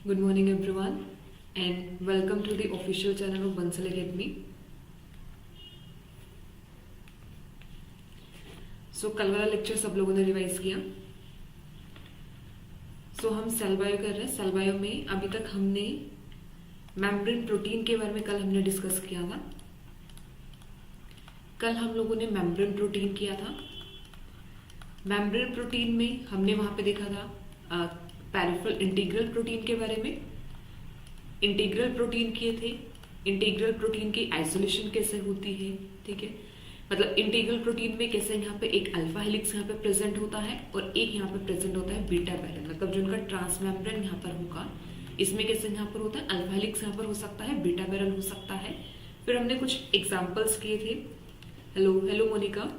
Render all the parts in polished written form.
Good morning everyone and welcome to the official channel of Bansal Academy. So कल वाला lecture सब लोगों ने रिवाइज किया. So हम सेल बायो कर रहे हैं. सेल बायो में अभी तक हमने मेम्ब्रेन प्रोटीन के बारे में कल हमने डिस्कस किया था. कल हम लोगों ने मेम्ब्रेन प्रोटीन किया था. मेम्ब्रेन प्रोटीन में हमने वहां पे देखा था पेरिफेरल इंटीग्रल प्रोटीन के बारे में. इंटीग्रल प्रोटीन किए थे. इंटीग्रल प्रोटीन की आइसोलेशन कैसे होती है, ठीक है. मतलब इंटीग्रल प्रोटीन में कैसे यहाँ पे एक अल्फा हेलिक्स यहाँ पे प्रेजेंट होता है और एक यहाँ पे प्रेजेंट होता है बीटा बैरल. मतलब जो उनका ट्रांसमेम्ब्रेन यहाँ पर होगा इसमें कैसे यहाँ पर होता है अल्फा हेलिक्स यहाँ पर हो सकता है, बीटा बैरल हो सकता है. फिर हमने कुछ एग्जाम्पल्स किए थे. Hello hello Monica.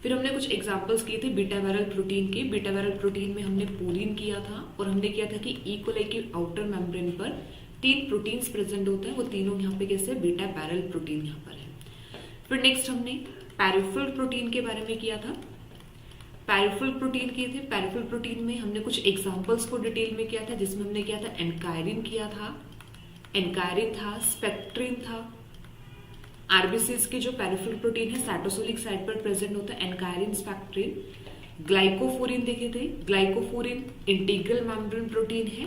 फिर हमने कुछ एग्जाम्पल्स किए थे बीटा बैरल प्रोटीन के. बीटा बैरल प्रोटीन में हमने पोलिन किया था और हमने किया था कि ई कोलाई के आउटर मेम्ब्रेन पर 3 प्रोटीन्स प्रेजेंट होते हैं. वो तीनों यहाँ पे कैसे बीटा बैरल प्रोटीन यहाँ पर है. फिर नेक्स्ट हमने पेरिफेरल प्रोटीन के बारे में किया था. पेरिफेरल प्रोटीन किए थे. पेरिफेरल प्रोटीन में हमने कुछ एग्जाम्पल्स को डिटेल में किया था जिसमें हमने किया था एनकायरिन किया था. एनकायरिन था, स्पेक्ट्रिन था. आरबीसीज की जो पेरिफेरल प्रोटीन है साइटोसोलिक साइट पर प्रेजेंट होता है एनकायरिन, स्पेक्ट्रिन. ग्लाइकोफोरिन देखे थे. ग्लाइकोफोरिन इंटीग्रल मेम्ब्रेन प्रोटीन है.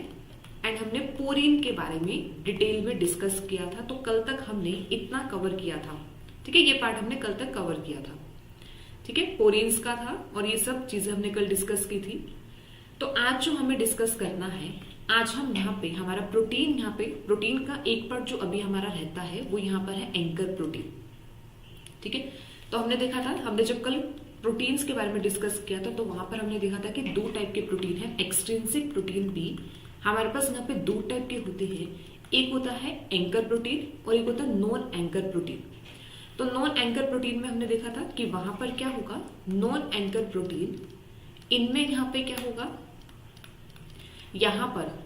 एंड हमने पोरिन के बारे में डिटेल में डिस्कस किया था. तो कल तक हमने इतना कवर किया था, ठीक है. ये पार्ट हमने कल तक कवर किया था, ठीक है. पोरिन्स का था और ये सब चीजें हमने कल डिस्कस की थी. तो आज जो हमें डिस्कस करना है, आज हम यहाँ पे हमारा प्रोटीन, यहाँ पे प्रोटीन का एक पार्ट जो अभी हमारा रहता है वो यहाँ पर है एंकर प्रोटीन, ठीक है. तो हमने देखा था, हमने जब कल प्रोटीन्स के बारे में डिस्कस किया था तो वहां पर हमने देखा था कि 2 टाइप के प्रोटीन है. एक्सट्रिंसिक प्रोटीन भी हमारे पास यहाँ पे 2 टाइप के होते हैं. एक होता है एंकर प्रोटीन और एक होता है नॉन एंकर प्रोटीन. तो नॉन एंकर प्रोटीन में हमने देखा था कि वहां पर क्या होगा, नॉन एंकर प्रोटीन इनमें यहाँ पे क्या होगा, यहाँ पर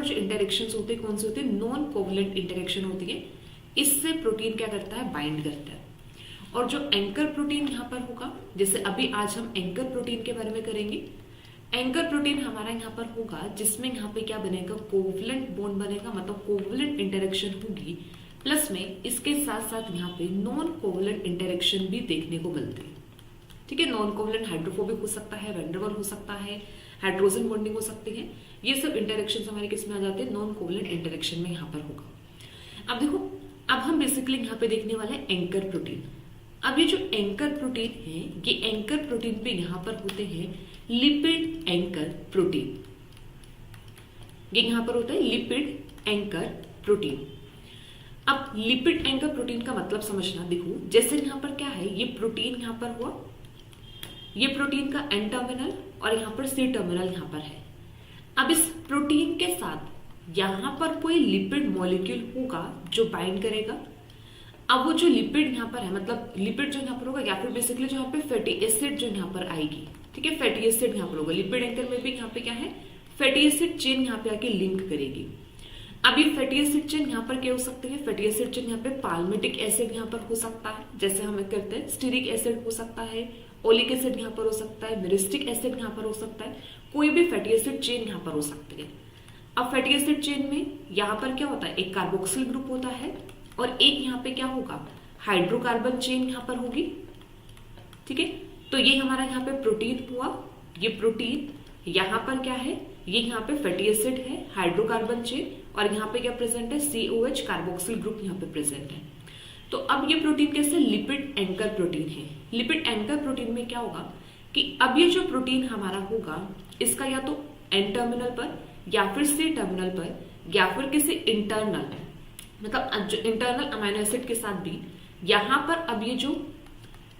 जो इंटरेक्शंस होते हैं कौन से होते हैं, नॉन कोवलेंट इंटरेक्शन होती है. इससे प्रोटीन क्या करता है, बाइंड करता है. और जो एंकर प्रोटीन यहाँ पर होगा, जैसे अभी आज हम एंकर प्रोटीन के बारे में करेंगे. एंकर प्रोटीन हमारा यहाँ पर होगा जिसमें यहाँ पे क्या बनेगा, कोवलेंट बॉन्ड बनेगा. मतलब कोवलेंट इंटरेक्शन होगी प्लस में इसके साथ साथ यहाँ पे नॉन कोवलेंट इंटरेक्शन भी देखने को मिलते हैं, ठीक है. नॉन कोवलेंट हाइड्रोफोबिक हो सकता है, वैन हो सकता है, हाइड्रोजन बॉन्डिंग हो सकती है. ये सब इंटरेक्शन हमारे किस में आ जाते हैं, नॉन कोवलेंट इंटरेक्शन में यहाँ पर होगा. अब देखो, अब हम बेसिकली यहाँ पे देखने वाले हैं एंकर प्रोटीन. अब ये जो एंकर प्रोटीन है, ये एंकर प्रोटीन पे यहाँ पर होते हैं लिपिड एंकर प्रोटीन. ये यहाँ पर होता है लिपिड एंकर प्रोटीन. अब लिपिड एंकर प्रोटीन का मतलब समझना. देखो जैसे यहाँ पर क्या है, ये प्रोटीन यहाँ पर हुआ, ये प्रोटीन का एन टर्मिनल और यहाँ पर सी टर्मिनल यहाँ पर है. अब इस प्रोटीन के साथ यहाँ पर कोई लिपिड मॉलिक्यूल होगा जो बाइंड करेगा. अब वो जो लिपिड यहाँ पर है, मतलब लिपिड जो यहाँ पर होगा या फिर बेसिकली जो यहाँ पे फैटी एसिड जो यहाँ पर आएगी, ठीक है. फैटी एसिड यहाँ पर होगा. लिपिड एंकर में भी यहाँ पे क्या है, फैटी एसिड चेन यहाँ पे आके लिंक करेगी. अब ये फैटी एसिड चेन यहाँ पर क्या हो सकती है, फैटी एसिड चेन यहाँ पे पाल्मिटिक एसिड यहाँ पर हो सकता है जैसे हम करते हैं, स्टीरिक एसिड हो सकता है, ओलिक एसिड यहाँ पर हो सकता है, मिरिस्टिक एसिड यहाँ पर हो सकता है. कोई भी फैटी एसिड चेन यहाँ पर हो सकती है. अब फैटी एसिड चेन में यहाँ पर क्या होता है, एक कार्बोक्सिल ग्रुप होता है और एक यहाँ पे क्या होगा, हाइड्रोकार्बन चेन यहाँ पर होगी, ठीक है. तो ये हमारा यहाँ पे प्रोटीन हुआ. ये प्रोटीन यहाँ पर क्या है, ये यहाँ पे फैटी एसिड है, हाइड्रोकार्बन चेन और यहाँ पे क्या प्रेजेंट है, COH कार्बोक्सिल ग्रुप यहाँ पे प्रेजेंट है. तो अब ये प्रोटीन कैसे, लिपिड एंकर प्रोटीन है. लिपिड एंकर प्रोटीन में क्या होगा कि अब ये जो प्रोटीन हमारा होगा इसका या तो एन टर्मिनल पर या फिर सी टर्मिनल पर या फिर किसी इंटरनल, मतलब जो इंटरनल अमीनो एसिड के साथ भी यहाँ पर अब ये जो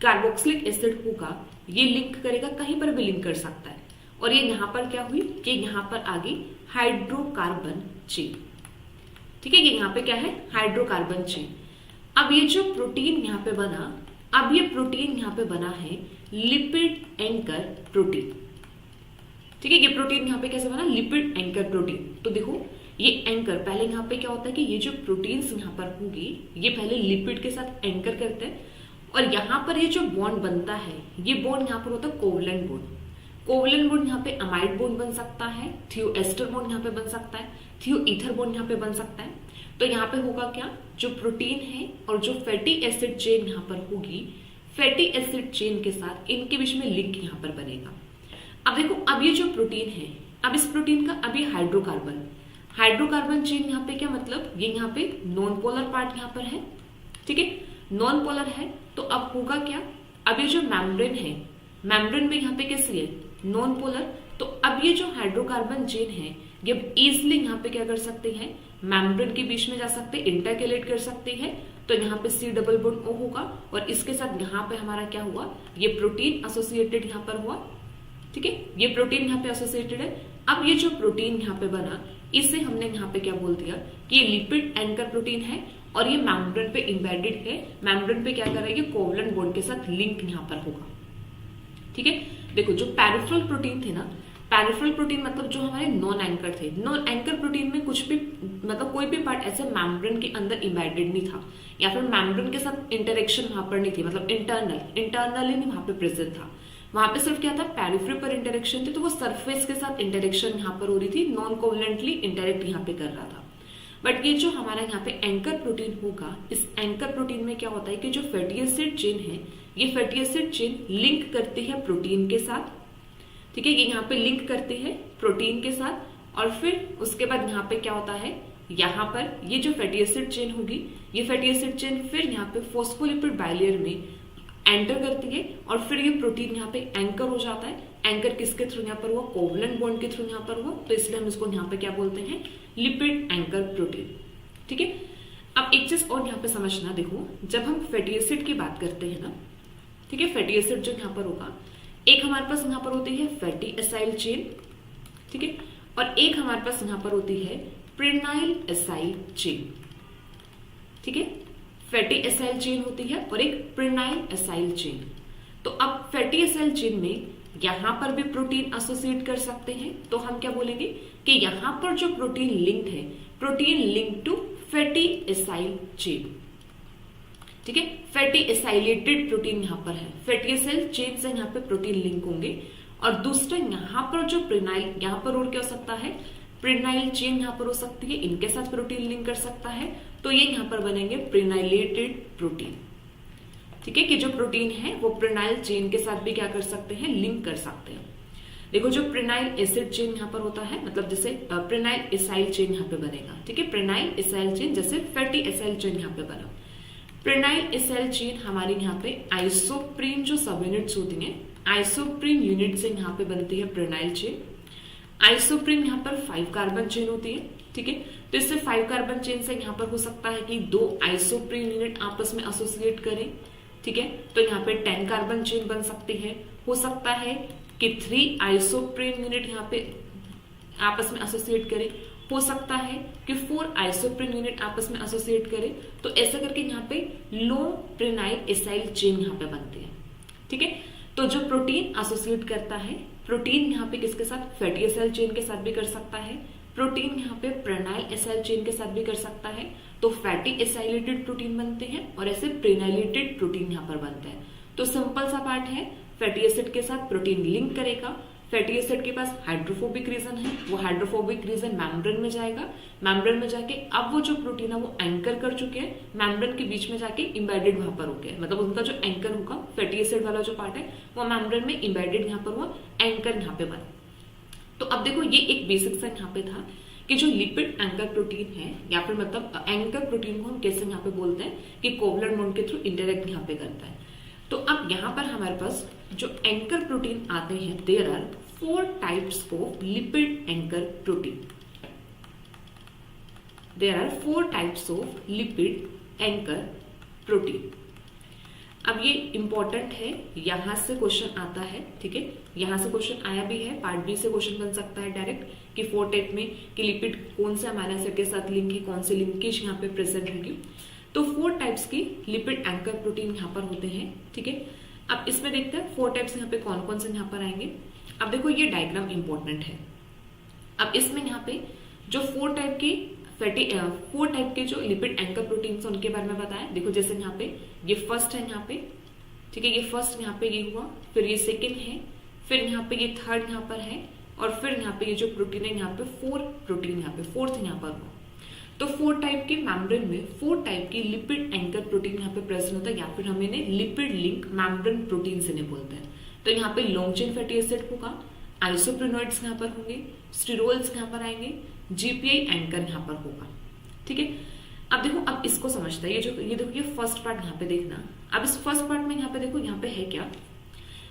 कार्बोक्सिलिक एसिड होगा ये लिंक करेगा, कहीं पर भी लिंक कर सकता है. और ये यहाँ पर क्या हुई कि यहाँ पर आ गई हाइड्रोकार्बन चेन, ठीक है. ये यहाँ पे क्या है, हाइड्रोकार्बन चेन. अब ये जो प्रोटीन यहाँ पे बना, अब ये प्रोटीन यहाँ पे बना है लिपिड एंकर प्रोटीन, ठीक है. ये प्रोटीन यहाँ पे कैसे बना, लिपिड एंकर प्रोटीन. तो देखो ये एंकर, पहले यहाँ पे क्या होता है कि ये जो प्रोटीन्स यहाँ पर होंगी ये पहले लिपिड के साथ एंकर करते हैं और यहाँ पर ये जो बॉन्ड बनता है ये बॉन्ड यहाँ पर होता है कोवलेंट बॉन्ड. कोवलेंट बॉन्ड यहाँ पे अमाइड बॉन्ड बन सकता है, थियोएस्टर बॉन्ड यहाँ पे बन सकता है, थियोईथर बॉन्ड यहाँ पे बन सकता है। तो यहाँ पे होगा क्या, जो प्रोटीन है और जो फैटी एसिड चेन यहाँ पर होगी, फैटी एसिड चेन के साथ इनके बीच में लिंक यहाँ पर बनेगा। अब देखो, अब ये जो प्रोटीन है, अब इस प्रोटीन का अभी हाइड्रोकार्बन चेन यहाँ पे क्या मतलब, ये यहाँ पे नॉन पोलर पार्ट यहाँ पर है, ठीक है, नॉन पोलर है। तो अब होगा क्या, अब ये जो मेम्ब्रेन है, मेम्ब्रेन में यहाँ पे कैसी है, नॉन पोलर। तो अब ये जो हाइड्रोकार्बन चेन है, ये इजिली यहाँ पे क्या कर सकते हैं, मेम्ब्रेन के बीच में जा सकते हैं, इंटरकेलेट कर सकते हैं। तो यहाँ पे C डबल बॉन्ड O होगा और इसके साथ यहाँ पे हमारा क्या हुआ, ये प्रोटीन एसोसिएटेड यहाँ पर हुआ, ठीक है, ये प्रोटीन यहाँ पे एसोसिएटेड है। अब ये जो प्रोटीन यहाँ पे बना, इसे हमने यहाँ पे क्या बोल दिया कि ये लिपिड एंकर प्रोटीन है और ये मेम्ब्रेन पे इम्बेडेड है। मेम्ब्रेन पे क्या कर रहा है, ये कोवलेंट बॉन्ड के साथ लिंक यहाँ पर होगा, ठीक है। देखो, जो पेरिफेरल प्रोटीन थे ना, पेरिफेरल प्रोटीन मतलब जो हमारे नॉन एंकर थे, नॉन एंकर प्रोटीन में कुछ भी मतलब कोई भी पार्ट ऐसे मेम्ब्रेन के अंदर इम्बेडेड नहीं था, या फिर मेम्ब्रेन के साथ इंटरेक्शन वहां पर नहीं थी, मतलब इंटरनली नहीं वहां पे प्रेजेंट था। वहां पे सिर्फ क्या था, पेरिफेरी पर इंटरेक्शन थी, तो वो सरफेस के साथ इंटरेक्शन यहाँ पर हो रही थी, नॉन कोवलेंटली इंटरेक्ट यहाँ पे कर रहा था। बट ये जो हमारा यहाँ पे एंकर प्रोटीन होगा, इस एंकर प्रोटीन में क्या होता है कि जो फैटी एसिड चेन है, ये फैटी एसिड चेन लिंक करती है प्रोटीन के साथ, ठीक है, ये यहाँ पे लिंक करती है प्रोटीन के साथ। और फिर उसके बाद यहाँ पे क्या होता है, यहाँ पर ये जो फैटी एसिड चेन होगी, ये फैटी एसिड चेन फिर यहाँ पे फोस्फोलिपिड बाइलेयर में एंटर करती है और फिर ये प्रोटीन यहाँ पे एंकर हो जाता है। एंकर किसके थ्रू यहाँ पर हुआ, कोवलेंट बॉन्ड के थ्रू यहाँ पर हुआ, तो इसलिए हम इसको यहाँ पे क्या बोलते हैं, लिपिड एंकर प्रोटीन, ठीक है। अब एक चीज और यहाँ पे समझना, देखो जब हम फैटी एसिड की बात करते हैं ना, ठीक है, फैटी एसिड जो यहाँ पर होगा, एक हमारे पास यहाँ पर होती है फैटी एसाइल चेन, ठीक है, और एक हमारे पास यहाँ पर होती है प्रेनाइल एसाइल चेन, ठीक है। फैटी एसाइल चेन होती है और एक प्रेनाइल एसाइल चेन। तो अब फैटी एसाइल चेन में यहां पर भी प्रोटीन एसोसिएट कर सकते हैं, तो हम क्या बोलेंगे कि यहां पर जो प्रोटीन लिंक्ड है, protein link to fatty acyl chain, ठीक है, फैटी एसाइलेटेड प्रोटीन यहां पर है, फैटी एसाइल चेन से यहां पे प्रोटीन लिंक होंगे। और दूसरा यहां पर जो प्रेनाइल, यहां पर और क्या हो सकता है, प्रेनाइल चेन यहां पर हो सकती है, इनके साथ प्रोटीन लिंक कर सकता है, तो ये यहां पर बनेंगे प्रेनाइलेटेड प्रोटीन, ठीक है, कि जो प्रोटीन है वो प्रेनाइल चेन के साथ भी क्या कर सकते हैं, लिंक कर सकते हैं। देखो, जो प्रेनाइल एसिड चेन यहाँ पर होता है, मतलब जैसे प्रेनाइल एसाइल चेन यहाँ पे बनेगा, ठीक है, प्रेनाइल एसाइल चेन जैसे फैटी एसाइल चेन यहाँ पे बना। प्रेनाइल एसाइल चेन हमारी यहाँ पे आइसोप्रीन जो सब यूनिट्स होती हैं, आइसोप्रीन यूनिट से यहाँ पे बनती है प्रेनाइल चेन। आइसोप्रीन यहाँ पर 5 कार्बन चेन होती है, ठीक है, तो इससे 5 कार्बन चेन से यहाँ पर हो सकता है कि 2 आइसोप्रीन यूनिट आपस में एसोसिएट करें, ठीक है, तो यहाँ पे 10 कार्बन चेन बन सकती है। हो सकता है कि 3 आइसोप्रीन यूनिट यहाँ पे आपस में एसोसिएट करें, हो सकता है कि 4 आइसोप्रीन यूनिट आपस में एसोसिएट करें, तो ऐसा करके यहाँ पे लो प्रेनाइल एसाइल चेन यहाँ पे बनती है, ठीक है। तो जो प्रोटीन एसोसिएट करता है, प्रोटीन यहाँ पे किसके साथ, फैटी एसाइल चेन के साथ भी कर सकता है, प्रोटीन यहाँ पे प्रेनाइल एसाइल चेन के साथ भी कर सकता है, तो फैटी एसाइलेटेड प्रोटीन बनते हैं और ऐसे प्रेनाइलेटेड प्रोटीन यहाँ पर बनते हैं। तो सिंपल सा पार्ट है, फैटी एसिड के साथ प्रोटीन लिंक करेगा, फैटी एसिड के पास हाइड्रोफोबिक रीजन है, वो हाइड्रोफोबिक रीजन मेम्ब्रेन में जाएगा, मेम्ब्रेन में जाके अब वो जो प्रोटीन है वो एंकर कर चुके हैं, मेम्ब्रेन के बीच में जाके इम्बेडेड वहां पर हो गया, मतलब उनका जो एंकर होगा, फैटी एसिड वाला जो पार्ट है वो मेम्ब्रेन में इम्बेडेड यहाँ पर हुआ, एंकर यहाँ पे बना। तो अब देखो, ये एक बेसिक सा यहाँ पे था कि जो लिपिड एंकर प्रोटीन है, या फिर मतलब एंकर प्रोटीन को हम कैसे यहाँ पे बोलते हैं कि कोवलेंट बॉन्ड के थ्रू इंटरेक्ट यहाँ पे करता है। तो अब यहाँ पर हमारे पास जो एंकर प्रोटीन आते हैं, there are 4 types of lipid anchor protein. There are 4 types of lipid anchor protein. अब ये इंपॉर्टेंट है, यहां से क्वेश्चन आता है, ठीक है, यहां से क्वेश्चन आया भी है, पार्ट बी से क्वेश्चन बन सकता है डायरेक्ट कि 4 टाइप में कि लिपिड कौन से अमीनो एसिड के साथ लिंक है, कौन से लिंकेज यहाँ पे प्रेजेंट होगी। तो 4 टाइप्स की लिपिड एंकर प्रोटीन यहाँ पर होते हैं, ठीक है। अब इसमें देखते हैं 4 टाइप्स यहाँ पे कौन कौन से यहाँ पर आएंगे। अब देखो, ये डायग्राम इंपॉर्टेंट है। अब इसमें यहाँ पे जो 4 टाइप के जो लिपिड एंकर प्रोटीन है उनके बारे में बताया। देखो, जैसे यहाँ पे ये फर्स्ट है यहाँ पे, ठीक है, ये फर्स्ट यहाँ पे ये हुआ, फिर ये सेकेंड है, फिर यहाँ पे ये थर्ड यहाँ पर है, और फिर यहाँ पे ये जो प्रोटीन है यहाँ पे फोर्थ प्रोटीन, यहाँ पे फोर्थ यहाँ पर हुआ। तो 4 टाइप के मेम्ब्रेन में 4 टाइप की लिपिड एंकर प्रोटीन यहाँ पे प्रेजेंट होता है, या फिर हम इन्हें लिपिड लिंक मेम्ब्रेन प्रोटीन से नहीं बोलते हैं। तो यहाँ पे लॉन्ग चेन फैटी एसिड होगा, आइसोप्रिनोइड्स यहाँ पर होंगे, स्टिरोल्स यहाँ पर आएंगे, जीपीआई एंकर यहाँ पर होगा। ठीक है, अब देखो, अब इसको समझता है, ये देखो, ये फर्स्ट पार्ट यहाँ पे देखना। अब इस फर्स्ट पार्ट में यहाँ पे देखो, यहाँ पे है क्या,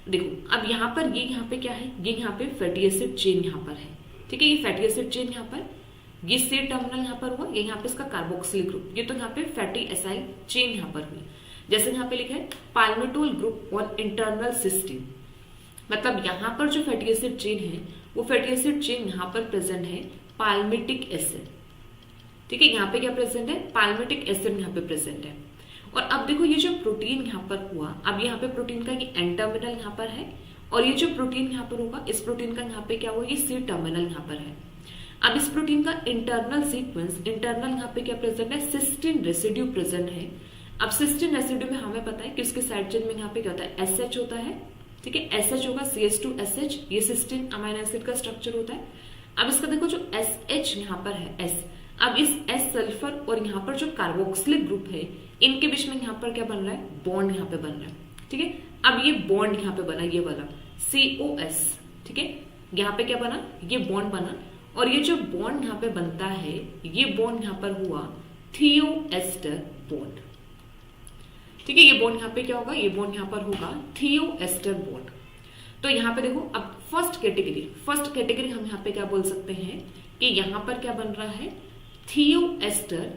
देखो अब यहाँ पर ये यहाँ पे क्या है, ये यहाँ पे फैटी एसिड चेन यहाँ पर है। ठीक है, ये फैटी एसिड चेन यहाँ पर, ये सी टर्मिनल यहाँ पर हुआ, ये यहाँ पे इसका कार्बोक्सिलिक ग्रुप, ये तो यहाँ पे फैटी एसाइल चेन यहाँ पर हुई। जैसे यहाँ पे लिखा है पाल्मिटोल ग्रुप ऑन इंटरनल सिस्टीन, मतलब यहाँ पर जो फैटी एसिड चेन है वो फैटी एसिड चेन यहाँ पर प्रेजेंट है पाल्मिटिक एसिड। ठीक है, यहाँ पे क्या प्रेजेंट है, पाल्मिटिक एसिड यहाँ पे प्रेजेंट है। और अब देखो, ये जो प्रोटीन यहाँ पर हुआ, अब यहाँ पे प्रोटीन का ये एन टर्मिनल यहाँ पर है, और ये जो प्रोटीन यहाँ पर होगा, इस प्रोटीन का यहाँ पे क्या हुआ, ये सी टर्मिनल यहाँ पर है। अब इस प्रोटीन का इंटरनल सीक्वेंस, इंटरनल यहाँ पे क्या प्रेजेंट है, सिस्टीन रेसिड्यू प्रेजेंट है। अब सिस्टीन रेसिड्यू में हमें पता है कि उसके साइड चेन में यहाँ पे क्या होता है, एसएच होता है। ठीक है, एसएच होगा, CH2SH, ये सिस्टीन अमीनो एसिड का स्ट्रक्चर होता है। अब इसका देखो, जो SH यहाँ पर है, S, अब इस S सल्फर और यहाँ पर जो कार्बोक्सिलिक ग्रुप है, इनके बीच में यहाँ पर क्या बन रहा है, बॉन्ड यहाँ पे बन रहा है। ठीक है, अब ये बॉन्ड यहाँ पे बना, ये वाला COS। ठीक है, यहाँ पे क्या बना, ये बॉन्ड बना, और ये जो बॉन्ड यहाँ पे बनता है, ये बॉन्ड यहाँ पर हुआ थियोएस्टर बॉन्ड। ठीक है, ये बॉन्ड यहाँ पे क्या होगा, ये बॉन्ड यहाँ पर होगा थियोएस्टर बॉन्ड। तो यहाँ पे देखो, अब फर्स्ट कैटेगरी हम यहाँ पे क्या बोल सकते हैं कि यहाँ पर क्या बन रहा है, थियोएस्टर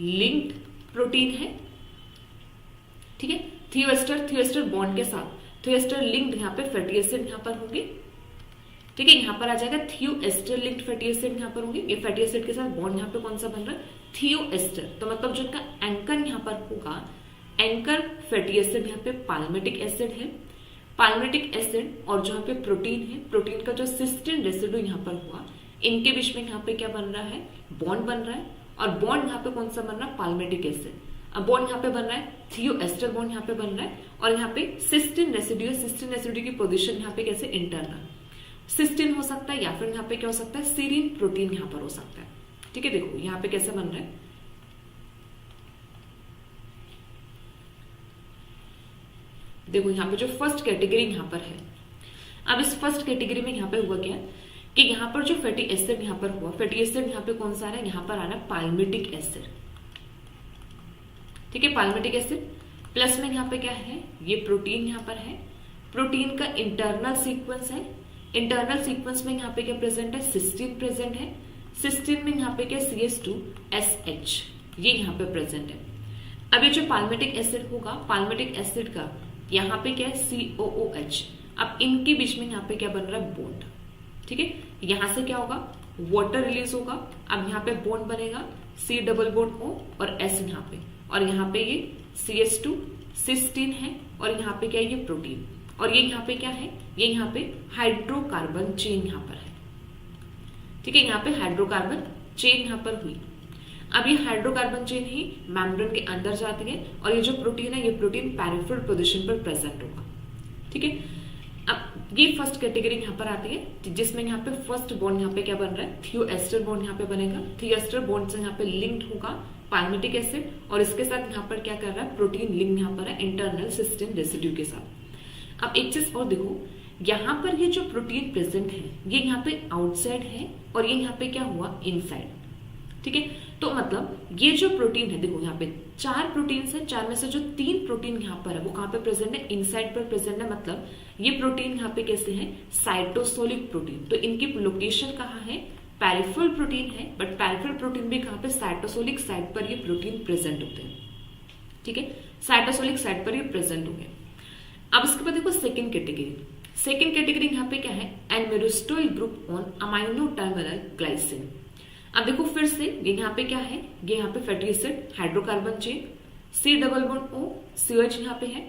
लिंक्ड प्रोटीन है। ठीक है, थियोएस्टर बॉन्ड के साथ थियोएस्टर लिंक्ड यहाँ पे फैटी एसिड यहाँ पर होंगे। ठीक है, यहाँ पर आ जाएगा थियोएस्टर लिंक्ड फैटी एसिड यहाँ पर होंगे। ये फैटी एसिड के साथ बॉन्ड यहाँ पे कौन सा बन रहा है, थियोएस्टर। तो मतलब जो इनका एंकर यहाँ पर होगा, एंकर फैटी एसिड यहाँ पे पाल्मिटिक एसिड है, पाल्मिटिक एसिड और जो यहाँ पे प्रोटीन है, प्रोटीन का जो सिस्टीन रेसिड्यू यहाँ पर हुआ, इनके बीच में यहाँ पे क्या बन रहा है, बॉन्ड बन रहा है। और बॉन्ड यहाँ पे कौन सा बन रहा है, पाल्मिटिक एसिड। अब बॉन्ड यहाँ पे बन रहा है, थियोएस्टर बॉन्ड यहाँ पे बन रहा है, और यहाँ पे सिस्टीन रेसिड्यू की पोजीशन यहाँ पे कैसे, इंटरनल सिस्टीन हो सकता है, या फिर यहाँ पे क्या हो सकता है, सीरीन प्रोटीन यहाँ पर हो सकता है। ठीक है, देखो यहाँ पे कैसे बन रहा है, देखो यहाँ पे जो फर्स्ट कैटेगरी यहाँ पर है। अब इस फर्स्ट कैटेगरी में यहाँ पे हुआ क्या कि यहाँ पर जो फैटी एसिड यहाँ पर हुआ, फैटी एसिड यहाँ पे कौन सा आ रहा है, यहाँ पर आ रहा है पाल्मिटिक एसिड। ठीक है, पाल्मिटिक एसिड प्लस में यहाँ पे क्या है, ये प्रोटीन यहाँ पर है, प्रोटीन का इंटरनल सीक्वेंस है। इंटरनल सीक्वेंस में यहाँ पे क्या प्रेजेंट है, सिस्टीन प्रेजेंट है। सिस्टीन में यहाँ पे क्या, CH2SH, ये यहाँ पे प्रेजेंट है। अब ये जो पाल्मिटिक एसिड होगा, पाल्मिटिक एसिड का यहाँ पे क्या है, COOH। अब इनके बीच में यहाँ पे क्या बन रहा है, बॉन्ड। ठीक है, यहां से क्या होगा, वाटर रिलीज होगा। अब यहाँ पे बॉन्ड बनेगा, C डबल बॉन्ड O और S यहाँ पे, और यहाँ पे ये CH2 सिस्टीन है, और यहाँ पे क्या है, ये प्रोटीन, और ये यहाँ पे क्या है, ये यहाँ पे हाइड्रोकार्बन चेन यहाँ पर है। ठीक है, यहाँ पे हाइड्रोकार्बन चेन यहाँ पर हुई। अब ये हाइड्रोकार्बन चेन ही मेम्ब्रेन के अंदर जाती है, और ये जो प्रोटीन है, ये प्रोटीन पेरिफेरल पोजीशन पर प्रेजेंट होगा। ठीक है, अब ये फर्स्ट कैटेगरी यहाँ पर आती है, जिसमें यहाँ पे फर्स्ट बॉन्ड यहाँ पे क्या बन रहा है, थियोएस्टर बॉन्ड यहाँ पे बनेगा। थियोएस्टर बॉन्ड से यहाँ पे लिंक्ड होगा पाल्मिटिक एसिड, और इसके साथ यहाँ पर क्या कर रहा है, प्रोटीन लिंक यहाँ पर है इंटरनल सिस्टीन रेसिड्यू के साथ। अब एक चीज और देखो, यहाँ पर ये जो प्रोटीन प्रेजेंट है, ये यहाँ पे आउटसाइड है, और ये यहाँ पे क्या हुआ, इनसाइड। ठीक है, तो मतलब ये जो प्रोटीन है, देखो यहाँ पे 4 प्रोटीन है, 4 में से जो 3 प्रोटीन यहाँ पर है वो कहाँ पे प्रेजेंट है, इनसाइड पर प्रेजेंट है। मतलब ये प्रोटीन यहाँ पे कैसे है, साइटोसोलिक प्रोटीन। तो इनकी लोकेशन कहाँ है, पेरिफेरल प्रोटीन है, बट पेरिफेरल प्रोटीन भी कहाँ पे, साइटोसोलिक साइट पर ये प्रोटीन प्रेजेंट होते हैं। ठीक है, साइटोसोलिक साइट पर ये प्रेजेंट हो गए। अब इसके बाद देखो सेकेंड कैटेगरी यहाँ पे क्या है, n myristoyl group on amino terminal glycine. अब देखो फिर से ये यहाँ पे क्या है, ये यहाँ पे fatty acid hydrocarbon chain, C double bond O CH यहाँ पे है।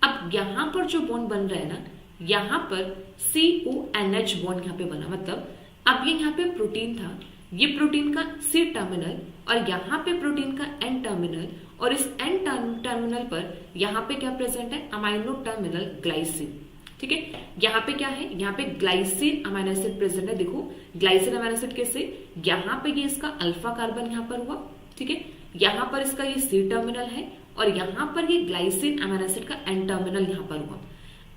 अब यहाँ पर जो बॉन्ड बन रहा है ना, यहाँ पर CONH बॉन्ड यहाँ पे बना। मतलब अब ये यहाँ पे प्रोटीन था, ये प्रोटीन का C टर्मिनल, और यहाँ पे प्रोटीन का N टर्मिनल, और इस N टर्मिनल पर यहाँ पे क्या प्रेजेंट है, अमाइनो टर्मिनल ग्लाइसिन। ठीक है। यहाँ पे क्या है, यहाँ पे ग्लाइसिन अमीनो एसिड प्रेजेंट है। देखो ग्लाइसिन अमीनो एसिड कैसे, यहाँ पे ये इसका अल्फा कार्बन यहाँ पर हुआ, ठीक है, यहाँ पर इसका ये सी टर्मिनल है और यहाँ पर ये ग्लाइसिन अमीनो एसिड का एन टर्मिनल यहाँ पर हुआ।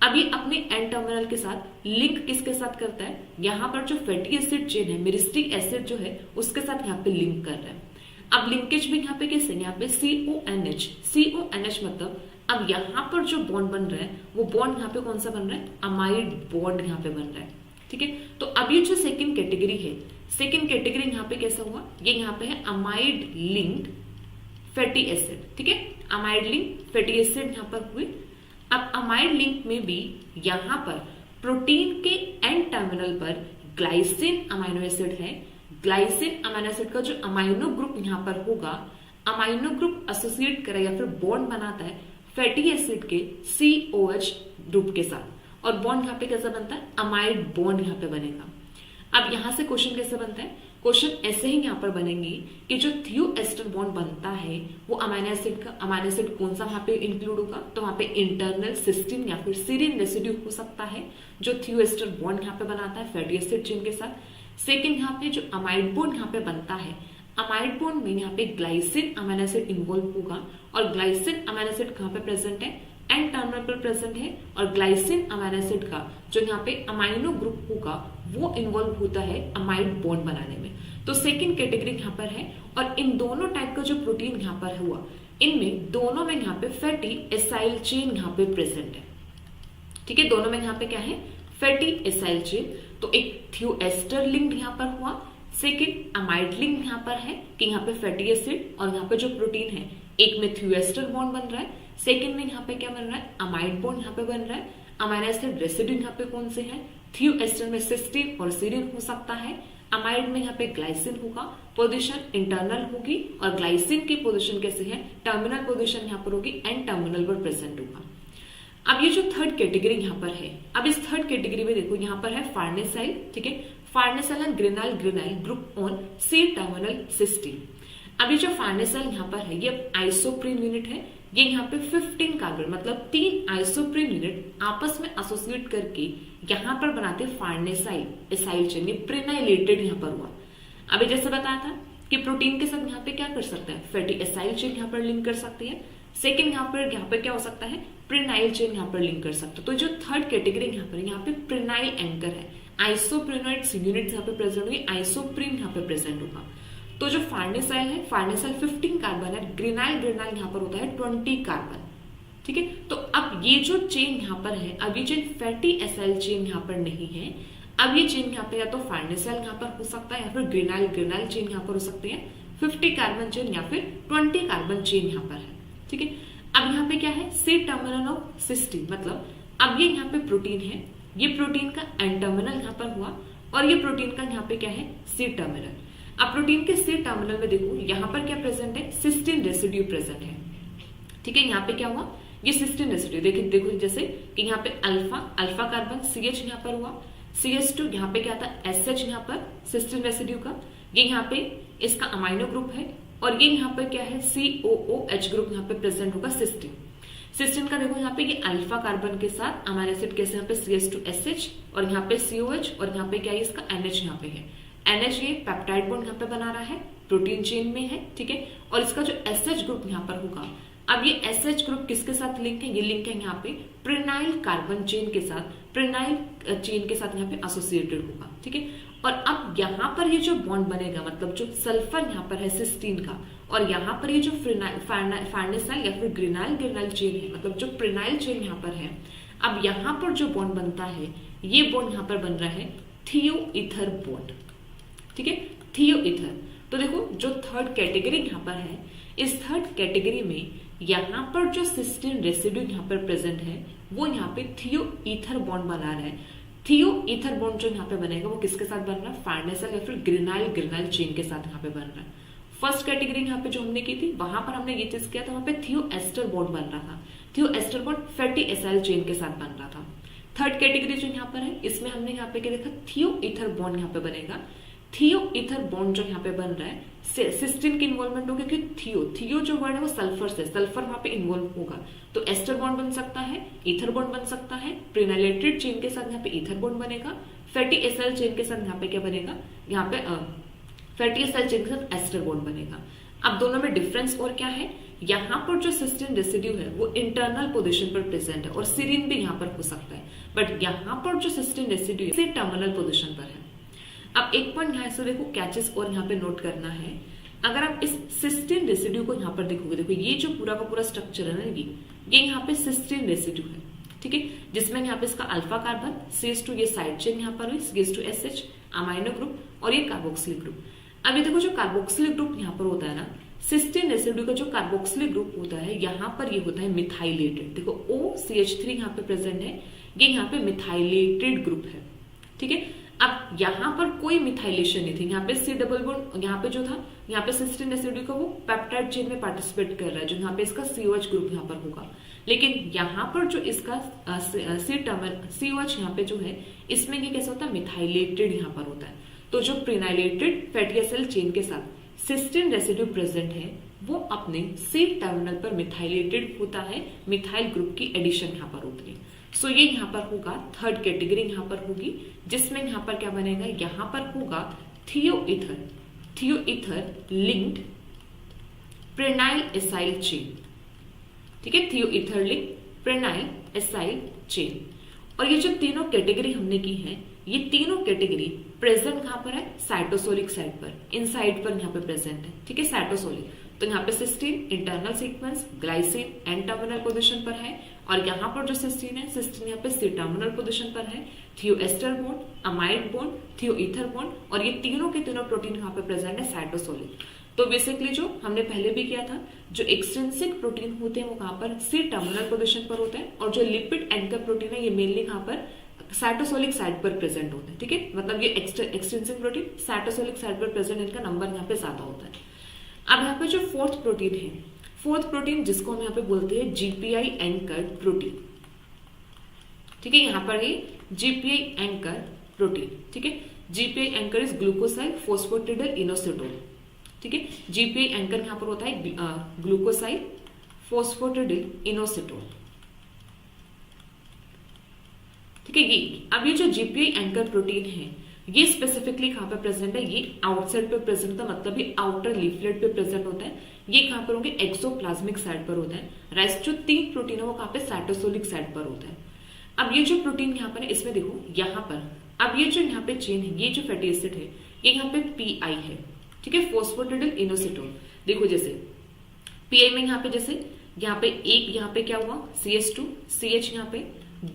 अब ये अपने एन टर्मिनल के साथ लिंक किसके साथ करता है, यहाँ पर जो फैटी एसिड चेन है, मिरिस्टिक एसिड जो है उसके साथ यहाँ पे लिंक कर रहा है। अब लिंकेज भी यहाँ पे कैसे, यहाँ पे CONH मतलब अब यहाँ पर जो बॉन्ड बन रहा है वो बॉन्ड यहाँ पे कौन सा बन रहा है, अमाइड बॉन्ड यहाँ पे बन रहा है, ठीक है। तो अब ये जो सेकेंड कैटेगरी है, सेकेंड कैटेगरी यहाँ पे कैसा हुआ, ये यहाँ पे है अमाइड लिंक्ड फैटी एसिड, ठीक है, अमाइड लिंक फैटी एसिड यहाँ पर हुए। अब अमाइड लिंक में भी यहाँ पर प्रोटीन के एन टर्मिनल पर ग्लाइसिन अमाइनो एसिड है। ग्लाइसिन अमाइनो एसिड का जो अमाइनो ग्रुप यहाँ पर होगा, अमाइनो ग्रुप एसोसिएट करे या फिर बॉन्ड बनाता है फैटी एसिड के COH ग्रुप के साथ, और बॉन्ड यहाँ पे कैसा बनता है, अमाइड बॉन्ड यहाँ पे बनेगा। अब यहां से क्वेश्चन कैसे बनता है, क्वेश्चन ऐसे ही यहाँ पर बनेंगे कि जो थियोएस्टर बॉन्ड बनता है वो अमीनो एसिड का, अमीनो एसिड कौन सा वहां पे इंक्लूड होगा, तो वहां पे इंटरनल सिस्टीन या फिर सीरीन रेसिड्यू हो सकता है जो थियोएस्टर बॉन्ड यहाँ पे बनाता है फैटी एसिड चेन के साथ। सेकेंड यहाँ पे जो अमाइड बॉन्ड यहाँ पे बनता है, अमाइड बॉन्ड में यहाँ पे ग्लाइसिन अमीनो एसिड इन्वॉल्व होगा और ग्लाइसिन अमीनो एसिड कहाँ पे प्रेजेंट है, एन टर्मिनल पर प्रेजेंट है, और ग्लाइसिन अमीनो एसिड का जो यहाँ पे अमाइनो ग्रुप होगा वो इन्वॉल्व होता है अमाइड बॉन्ड बनाने में। तो सेकेंड कैटेगरी यहाँ पर है, और इन दोनों टाइप का जो प्रोटीन यहाँ पर हुआ, इनमें दोनों में यहाँ पे फैटी एसाइल चेन यहाँ पे प्रेजेंट है, ठीक है, दोनों में यहाँ पे क्या है, फैटी एसाइल चेन। तो एक थियोएस्टर लिंक यहाँ पर हुआ, सेकेंड अमाइड लिंक यहाँ पर है कि यहाँ पे फैटी एसिड और यहाँ पे जो प्रोटीन है एक में थियोएस्टर बॉन्ड बन रहा है, सेकेंड में यहाँ पे क्या बन रहा है, अमाइड बॉन्ड यहाँ पे बन रहा है। अमीनो एसिड रेसिड्यू यहाँ पे कौन से हैं, थियोएस्टर में सिस्टीन और सीरीन हो सकता है, अमाइड में यहाँ पे ग्लाइसिन होगा, पोजीशन इंटरनल होगी, और ग्लाइसिन की पोजीशन कैसे है, टर्मिनल पोजीशन यहाँ पर होगी, एन टर्मिनल पर प्रेजेंट होगा। अब ये जो थर्ड कैटेगरी यहाँ पर है, अब इस थर्ड कैटेगरी में देखो यहाँ पर है फार्नेसाइल, ठीक है, farnesyl and geranyl group on C terminal cysteine. अब ये जो फार्नेसाइल यहाँ पर है ये आइसोप्रीन यूनिट है, ये यहाँ पे 15 कार्बन मतलब 3 आइसोप्रीन यूनिट आपस में एसोसिएट करके यहाँ पर बनाते फार्नेसाइल एसाइल चेन, ये प्रेनाइलेटेड यहाँ पर हुआ। अभी जैसे बताया था कि प्रोटीन के साथ यहाँ पे क्या कर सकता है, फैटी एसाइल चेन यहाँ पर लिंक कर सकती है। सेकेंड यहाँ पे क्या हो सकता है, प्रेनाइल चेन यहाँ पर लिंक कर सकता है। तो जो थर्ड कैटेगरी यहाँ पे प्रेनाइल एंकर है, आइसोप्रेनोइड्स यूनिट यहाँ पे प्रेजेंट होगी, आइसोप्रीन यहाँ पे प्रेजेंट होगा। तो जो फार्नेसाइल है, फार्नेसाइल 15 कार्बन है, ग्रेनाइल यहाँ पर होता है 20 कार्बन, ठीक है। तो अब ये जो चेन यहाँ पर है, अब ये चेन फैटी एसाइल चेन यहाँ पर नहीं है, अब ये चेन यहाँ पे या तो फार्नेसाइल यहाँ पर हो सकता है या फिर ग्रेनाइल चेन यहाँ पर हो सकती है, 50 कार्बन चेन या फिर 20 कार्बन चेन यहाँ पर है, ठीक है। अब यहाँ पे क्या है, सी टर्मिनल ऑफ सिस्टीन, मतलब अब ये यहाँ पे प्रोटीन है, ये प्रोटीन का एन टर्मिनल यहाँ पर हुआ और ये प्रोटीन का यहाँ पे क्या है, सी टर्मिनल। अब प्रोटीन के सी टर्मिनल में देखो यहाँ पर क्या प्रेजेंट है, सिस्टीन रेसिड्यू प्रेजेंट है, ठीक है। यहाँ पे क्या हुआ, ये सिस्टीन रेसिड्यू देखो जैसे कि यहाँ पे अल्फा कार्बन CH यहाँ पर हुआ, CH2 यहाँ पे क्या था, SH यहाँ पर सिस्टीन रेसिड्यू का, ये यहाँ पे इसका अमाइनो ग्रुप है, और ये यहाँ पे क्या है, COOH ग्रुप यहाँ पे प्रेजेंट होगा सिस्टीन का। देखो यहाँ पे ये अल्फा कार्बन के साथ अमाइनो एसिड कैसे, यहाँ पे CH2SH और यहाँ पे COH और यहाँ पे क्या है, इसका NH यहाँ पे है, NH ये पेप्टाइड बॉन्ड यहाँ पे बना रहा है, प्रोटीन चेन में है, ठीक है। और इसका जो SH ग्रुप यहाँ पर होगा, अब ये SH ग्रुप किसके साथ लिंक है, ये लिंक है यहाँ पे प्रेनाइल कार्बन चेन के साथ, प्रेनाइल चेन के साथ यहाँ पे एसोसिएटेड होगा, ठीक है। और अब यहाँ पर ये जो बॉन्ड बनेगा, मतलब जो सल्फर यहाँ पर है सिस्टीन का, और यहाँ पर ये जो फार्नेसाइल या फिर ग्रेनाइल चेन है, मतलब जो प्रेनाइल चेन यहाँ पर है, अब यहाँ पर जो बॉन्ड बनता है, ये बॉन्ड यहाँ पर बन रहा है थियोईथर बॉन्ड, ठीक है, थियोईथर। तो देखो जो थर्ड कैटेगरी यहाँ पर है, इस थर्ड कैटेगरी में यहाँ पर जो सिस्टीन रेसिड्यू यहाँ पर प्रेजेंट है वो यहाँ पे थियोईथर बॉन्ड बना रहा है। थियोईथर बॉन्ड जो यहाँ पे बनेगा वो किसके साथ बन रहा है, फार्नेसाइल या फिर ग्रेनाइल चेन के साथ यहाँ पे बन रहा है। फर्स्ट कैटेगरी यहाँ पे जो हमने की थी वहां पर हमने ये चीज किया था, वहां पे थियोएस्टर बॉन्ड बन रहा था, thioester bond fatty acyl chain के साथ बन रहा था। थर्ड कैटेगरी जो यहाँ पर है, इसमें हमने यहाँ पे क्या देखा, थियोईथर बॉन्ड यहाँ पे बनेगा, थियो ईथर बॉन्ड जो यहाँ पे बन रहा है, सिस्टीन की इन्वॉल्वमेंट होगी, क्योंकि थियो जो वर्ड है वो सल्फर से, सल्फर वहां पे इन्वॉल्व होगा, तो एस्टर बॉन्ड बन सकता है, ईथर बॉन्ड बन सकता है, प्रिनाइलेटेड चेन के साथ यहाँ पे ईथर बॉन्ड बनेगा, फैटी एसाइल चेन के साथ यहाँ पे क्या बनेगा, यहाँ पे फैटी एसाइल चेन के साथ एस्टर बॉन्ड बनेगा। अब दोनों में डिफरेंस और क्या है, यहाँ पर जो सिस्टीन रेसिड्यू है वो इंटरनल पोजीशन पर प्रेजेंट है और सीरीन भी यहाँ पर हो सकता है, बट यहाँ पर जो सिस्टीन रेसिड्यू है टर्मिनल पोजीशन पर है। अब एक पॉइंट यहाँ से देखो कैचेस और यहाँ पे नोट करना है, अगर आप इस सिस्टीन रेसिड्यू को यहाँ पर देखोगे, देखो ये जो पूरा का पूरा स्ट्रक्चर है ना, ये यहाँ पे सिस्टीन रेसिड्यू है, ठीक है, जिसमें यहाँ पे इसका अल्फा कार्बन, CH2 ये साइड चेन यहाँ पर हुई, CH2SH अमाइनो ग्रुप और ये कार्बोक्सिलिक ग्रुप। अब ये देखो जो कार्बोक्सिलिक ग्रुप यहाँ पर होता है ना, सिस्टीन रेसिड्यू का जो कार्बोक्सिलिक ग्रुप होता है यहाँ पर ये होता है मिथाइलेटेड। देखो OCH3 यहाँ पे प्रेजेंट है, ये यहाँ पे मिथाइलेटेड ग्रुप है, ठीक है। अब यहाँ पर कोई मिथाइलेशन नहीं थी, यहाँ पे C डबल बॉन्ड यहाँ पे जो था, यहाँ पे सिस्टीन रेसिड्यू का वो पेप्टाइड चेन में पार्टिसिपेट कर रहा है, जो यहाँ पे इसका COH ग्रुप यहाँ पर होगा, लेकिन यहाँ पर जो इसका COH यहाँ पे जो है, इसमें ये कैसा होता है, मिथाइलेटेड यहाँ पर होता है। तो जो प्रिनाइलेटेड फैटी एसिड चेन के साथ सिस्टीन रेसिड्यू प्रेजेंट है, वो अपने C टर्मिनल पर मिथाइलेटेड होता है, मिथाइल ग्रुप की एडिशन यहाँ पर होती है। सो ये यहाँ पर होगा थर्ड कैटेगरी यहाँ पर होगी, जिसमें यहाँ पर क्या बनेगा, यहाँ पर होगा थियो ईथर लिंक्ड प्रेनाइल एसाइल चेन, ठीक है, थियो ईथर लिंक्ड प्रेनाइल एसाइल चेन। और ये जो तीनों कैटेगरी हमने की है, ये तीनों कैटेगरी प्रेजेंट कहां पर है, साइटोसोलिक साइड पर, इन साइड पर यहाँ पे प्रेजेंट है, ठीक है, साइटोसोलिक। तो यहाँ पे cysteine internal sequence, glycine N terminal position पर है, और यहाँ पर जो सिस्टीन है, सिस्टीन यहाँ पे C टर्मिनल पोजीशन पर है, थियो एस्टर बॉन्ड, अमाइड बॉन्ड, थियो ईथर बॉन्ड, और ये तीनों के तीनों प्रोटीन यहाँ पे प्रेजेंट है साइटोसोलिक। तो बेसिकली जो हमने पहले भी किया था, जो एक्सट्रिंसिक प्रोटीन होते हैं वो कहाँ पर C टर्मिनल पोजीशन पर होते हैं, और जो लिपिड एंकर प्रोटीन है ये मेनली कहाँ पर साइटोसोलिक साइड पर प्रेजेंट होते हैं, ठीक है, मतलब ये एक्सट्रिंसिक प्रोटीन साइटोसोलिक साइड पर प्रेजेंट, इनका नंबर यहाँ पे ज्यादा होता है। अब यहाँ पे जो फोर्थ प्रोटीन है, फोर्थ प्रोटीन जिसको हम यहाँ पे बोलते हैं GPI एंकर्ड प्रोटीन, ठीक है, यहाँ पर ये GPI एंकर प्रोटीन, ठीक है, GPI एंकर इज ग्लूकोसाइल फोस्फोटिडिल इनोसिटोल, ठीक है, GPI एंकर यहाँ पर होता है ग्लूकोसाइल फोस्फोटिडिल इनोसिटोल, ठीक है। ये अब ये जो GPI एंकर प्रोटीन है, ये स्पेसिफिकली कहां पे प्रेजेंट है, ये आउटसाइड पे प्रेजेंट होता है, मतलब ये आउटर लीफलेट पे प्रेजेंट होता है। ये कहां पर होंगे, एक्सोप्लाज्मिक साइड पर होता है। रेस्ट जो 3 प्रोटीन है वो कहां पे, साइटोसोलिक साइड पर होता है। अब ये जो प्रोटीन यहाँ पर है, इसमें देखो यहाँ पर, अब ये जो यहाँ पे चेन है, ये जो फैटी एसिड है, ये यहाँ पे PI है, ठीक है, फोस्फोटिडिल इनोसिटोल। देखो जैसे PI में यहाँ पे जैसे यहाँ पे एक यहाँ पे क्या हुआ, CH2 CH यहाँ पे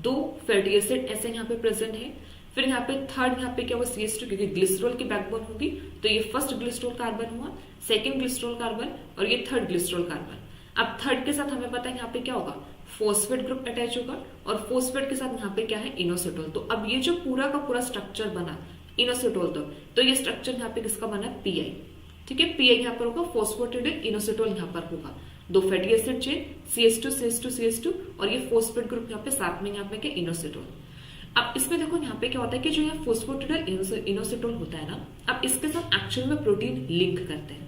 2 फैटी एसिड ऐसे यहाँ पे प्रेजेंट है। फिर यहाँ पे थर्ड यहाँ पे क्या हुआ, CH2, क्योंकि ग्लिसरॉल की बैकबोन होगी, तो ये फर्स्ट ग्लिसरॉल कार्बन हुआ, सेकंड ग्लिसरॉल कार्बन, और ये थर्ड ग्लिसरॉल कार्बन। अब थर्ड के साथ हमें पता है यहाँ पे क्या होगा, फोस्फेट ग्रुप अटैच होगा, और फोस्फेट के साथ यहाँ पे क्या है, इनोसिटोल। तो अब ये जो पूरा का पूरा स्ट्रक्चर बना इनोसिटोल, तो ये स्ट्रक्चर यहाँ पे किसका बना, PI, ठीक है, PI यहाँ पर होगा, फोस्फोटिडिल इनोसिटोल यहाँ पर होगा, 2 फैटी एसिड चेन, CH2 और ये फोस्फेट ग्रुप यहाँ पे साथ में यहाँ पे क्या, इनोसिटोल। अब इसमें देखो यहाँ पे क्या होता है कि जो यहाँ फोस्फोटिडिल इनोसिटोल होता है ना, अब इसके साथ एक्चुअल में प्रोटीन लिंक करते हैं,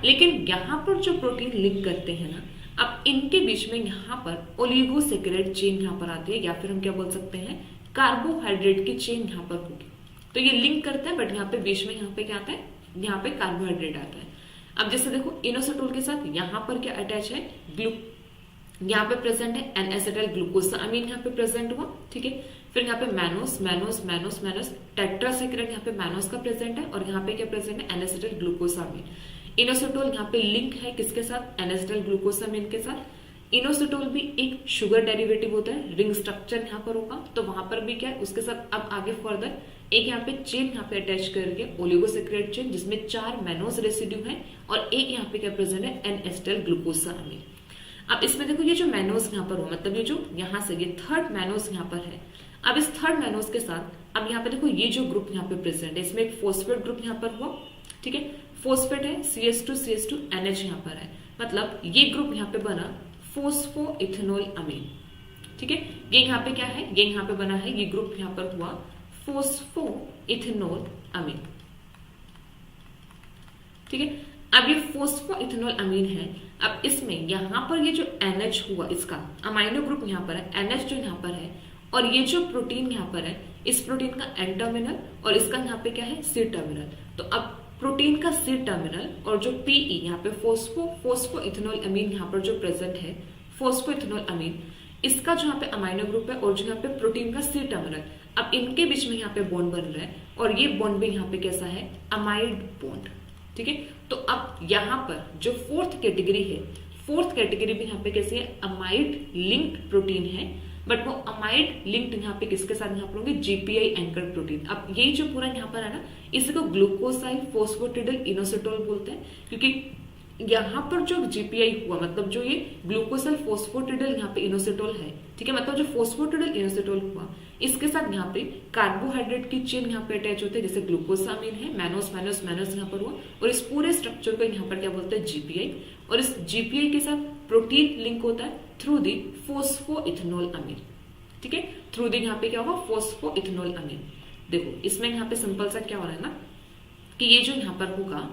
लेकिन यहाँ पर जो प्रोटीन लिंक करते हैं ना, अब इनके बीच में यहाँ पर ओलिगोसैकेराइड चेन यहाँ पर आती है, या फिर हम क्या बोल सकते हैं, कार्बोहाइड्रेट की चेन यहाँ पर होगी। तो ये लिंक करता है, बट यहाँ पे बीच में यहाँ पे क्या आता है, यहाँ पे कार्बोहाइड्रेट आता है। अब जैसे देखो इनोसिटोल के साथ यहाँ पर क्या अटैच है, यहाँ पे प्रेजेंट है एन एसिटाइल ग्लूकोसामीन यहाँ पे प्रेजेंट हुआ, ठीक है। फिर यहाँ पे मैनोस टेट्रासैकेराइड यहाँ पे मैनोस का प्रेजेंट है, और यहाँ पे क्या प्रेजेंट है, एन एसिटाइल ग्लूकोसामीन। इनोसिटोल यहाँ पे लिंक है किसके साथ, एन एसिटाइल ग्लूकोसामीन के साथ। इनोसिटोल भी एक शुगर डेरिवेटिव होता है, रिंग स्ट्रक्चर यहाँ पर होगा, तो वहां पर भी क्या है, उसके साथ अब आगे फर्दर एक यहाँ पे चेन यहाँ पे अटैच करके ओलिगोसैकेराइड चेन, जिसमें 4 मैनोस रेसिड्यू है, और एक यहाँ पे क्या प्रेजेंट है, एन एसिटाइल ग्लूकोसामीन। अब इसमें देखो ये जो मैनोस यहाँ पर हो, मतलब ये जो यहाँ से ये थर्ड मैनोस यहाँ पर है। अब इस थर्ड मैनोस के साथ अब यहाँ पे देखो ये जो ग्रुप यहाँ पे प्रेजेंट है, इसमें एक फोस्फेट ग्रुप यहाँ पर हुआ, ठीक है, फोस्फेट है, CH2 NH यहाँ पर है, मतलब ये ग्रुप यहाँ पे बना फोस्फोइथेनॉल अमीन, ठीक है। ये यहाँ पे क्या है, ये यहाँ पे बना है, ये ग्रुप यहाँ पर हुआ फोस्फोइथेनॉल अमीन, ठीक है। अब ये फोस्फोइथेनॉल अमीन है। अब इसमें यहाँ पर ये जो NH हुआ, इसका अमाइनो ग्रुप यहाँ पर है, NH जो यहाँ पर है, और ये जो प्रोटीन यहाँ पर है, इस प्रोटीन का N टर्मिनल और इसका यहाँ पे क्या है, C टर्मिनल। तो अब प्रोटीन का C टर्मिनल और जो PE यहाँ पे फोस्फोइथेनॉल अमीन यहाँ पर जो प्रेजेंट है, फोस्फोइथेनॉल अमीन, इसका जो यहाँ पे अमाइनो ग्रुप है और जो यहाँ पे प्रोटीन का C टर्मिनल, अब इनके बीच में यहाँ पे बॉन्ड बन रहा है और ये बॉन्ड भी यहाँ पे कैसा है, अमाइड बॉन्ड। ठीक है। तो अब यहाँ पर जो फोर्थ कैटेगरी है, फोर्थ कैटेगरी भी यहाँ पे कैसी है, अमाइड लिंक्ड प्रोटीन है, बट वो अमाइड लिंक्ड यहाँ पे किसके साथ यहाँ पर होंगे, GPI एंकर प्रोटीन। अब यही जो पूरा यहाँ पर है ना, इसी को ग्लूकोसाइल फोस्फोटिडिल इनोसिटोल बोलते हैं, क्योंकि यहाँ पर जो GPI हुआ, मतलब जो ये ग्लूकोसाइल फोस्फोटिडिल यहाँ पे इनोसिटोल है, ठीक है, मतलब जो फोस्फोटिडिल इनोसिटोल हुआ, इसके साथ यहाँ पे कार्बोहाइड्रेट की चेन यहाँ पे अटैच होते हैं, जैसे ग्लूकोसामिन है, मैनोस मैनोस मैनोस यहाँ पर हुआ, और इस पूरे स्ट्रक्चर को यहाँ पर क्या बोलते हैं, GPI। और इस GPI के साथ प्रोटीन लिंक होता है थ्रू दी फोस्फोइथेनॉल अमीन। ठीक है, थ्रू दी यहाँ पे क्या होगा, फोस्फोइथेनॉल अमीन। देखो इसमें यहाँ पे सिंपल सा क्या हो रहा है ना, कि ये जो यहाँ पर होगा,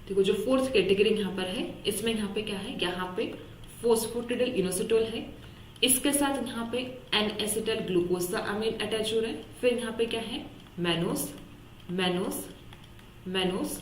देखो जो फोर्थ कैटेगरी यहाँ पर है, इसमें यहाँ पे क्या है, यहाँ पे फोस्फोटिडिल इनोसिटोल है, इसके साथ यहाँ पे N-एसिटाइल ग्लूकोसा अमीन अटैच हो रहा है। फिर यहाँ पे क्या है, मैनोस मैनोस मैनोस,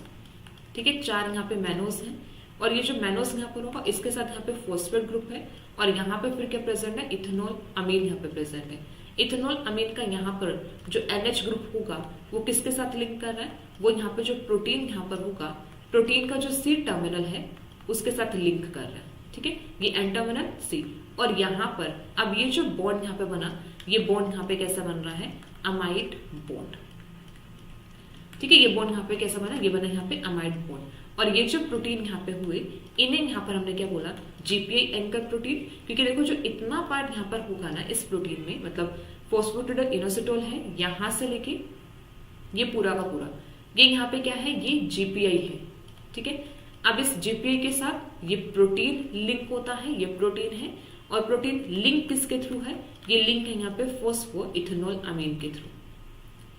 ठीक है, 4 यहाँ पे मैनोस है, और ये जो मैनोस यहाँ पर होगा, इसके साथ यहाँ पे फॉस्फेट ग्रुप है, और यहाँ पे फिर क्या प्रेजेंट है, इथेनॉल अमीन यहाँ पे प्रेजेंट है। इथेनॉल अमीन का यहाँ पर जो NH ग्रुप होगा वो किसके साथ लिंक कर रहा है, वो यहाँ पे जो प्रोटीन यहाँ पर होगा, प्रोटीन का जो C टर्मिनल है उसके साथ लिंक कर रहा है। ठीक है, ये N टर्मिनल C, और यहाँ पर अब ये जो बॉन्ड यहाँ पे बना, ये बॉन्ड यहाँ पे कैसा बन रहा है, अमाइड बॉन्ड। ठीक है, ये बॉन्ड यहाँ पे कैसा बना, ये बना यहाँ पे अमाइड बॉन्ड। और ये जो प्रोटीन यहाँ पे हुए, इन्हें यहाँ पर हमने क्या बोला, GPI एंकर प्रोटीन, क्योंकि देखो जो इतना पार्ट यहाँ पर होगा ना इस प्रोटीन में, मतलब फोस्फोटिडिल इनोसिटोल है, यहाँ से लेके ये पूरा का पूरा, ये यहाँ पे क्या है, ये GPI है। ठीक है, अब इस GPI के साथ ये प्रोटीन लिंक होता है, ये प्रोटीन है, और प्रोटीन लिंक किसके थ्रू है, ये लिंक है यहाँ पे फोस्फोइथेनॉल अमीन के थ्रू।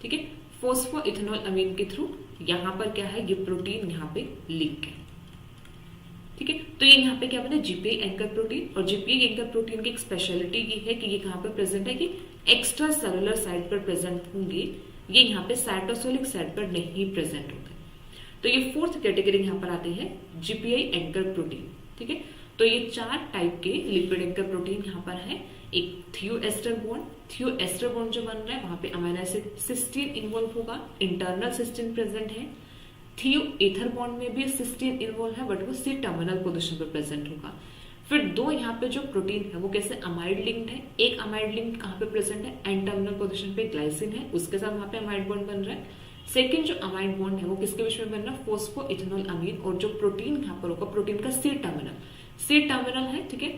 ठीक है, फोस्फोइथेनॉल अमीन के थ्रू यहाँ पर क्या है, ये प्रोटीन यहाँ पे लिंक है। ठीक है, तो ये यहाँ पे क्या बना, GPI एंकर प्रोटीन। और GPI एंकर प्रोटीन की एक स्पेशलिटी ये है कि ये कहाँ पे प्रेजेंट है, कि एक्स्ट्रा सेलुलर साइड पर प्रेजेंट होंगे, ये यहाँ पे साइटोसोलिक साइड पर नहीं प्रेजेंट होते। तो ये फोर्थ कैटेगरी यहाँ पर आती है, GPI एंकर प्रोटीन। ठीक है, तो ये 4 टाइप के लिपिड एंकर प्रोटीन यहाँ पर है। एक थियो एस्टर बॉन्ड, थियो एस्टर बॉन्ड जो बन रहा है वहां पे अमीनो एसिड सिस्टीन इन्वॉल्व होगा, इंटरनल सिस्टीन प्रेजेंट है। थियो ईथर बॉन्ड में भी सिस्टीन इन्वॉल्व है, बट वो C टर्मिनल पोजीशन पर प्रेजेंट होगा। फिर 2 यहाँ पे जो प्रोटीन है वो कैसे अमाइड लिंक्ड है, एक अमाइड लिंक कहाँ पे प्रेजेंट है, N टर्मिनल पोजीशन पे ग्लाइसिन है, उसके साथ वहां पे अमाइड बॉन्ड बन रहा है। सेकेंड जो अमाइड बॉन्ड है वो किसके बीच में बन रहा है, फोस्फोइथेनॉल अमीन, और जो प्रोटीन यहाँ पर होगा, प्रोटीन का C टर्मिनल है। ठीक है,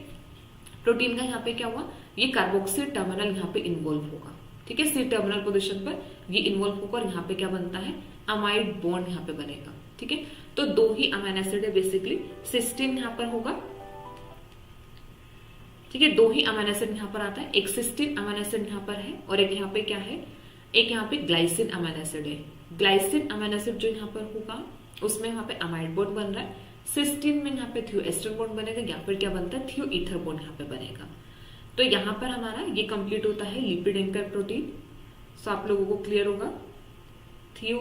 प्रोटीन का यहाँ पे क्या हुआ, ये कार्बोक्सिल टर्मिनल यहाँ पे इन्वॉल्व होगा। ठीक है, C टर्मिनल पोजीशन पर ये इन्वॉल्व होगा, और यहाँ पे क्या बनता है, अमाइड बॉन्ड यहाँ पे बनेगा। ठीक है, तो 2 ही अमीनो एसिड है बेसिकली, सिस्टीन यहाँ पर होगा। ठीक है, 2 ही अमीनो एसिड यहाँ पर आता है, एक सिस्टीन अमीनो एसिड यहाँ पर है, और एक यहाँ पे क्या है, एक यहाँ पे ग्लाइसिन अमीनो एसिड है। ग्लाइसिन अमीनो एसिड जो यहाँ पर होगा उसमें यहाँ पे अमाइड बॉन्ड बन रहा है, सिस्टीन में यहाँ पे थियो एस्टर बॉन्ड बनेगा, या फिर क्या बनता है, थियो ईथर बॉन्ड यहाँ पे बनेगा। तो यहाँ पर हमारा ये कंप्लीट होता है लिपिड एंकर प्रोटीन। सो आप लोगों को क्लियर होगा, थियो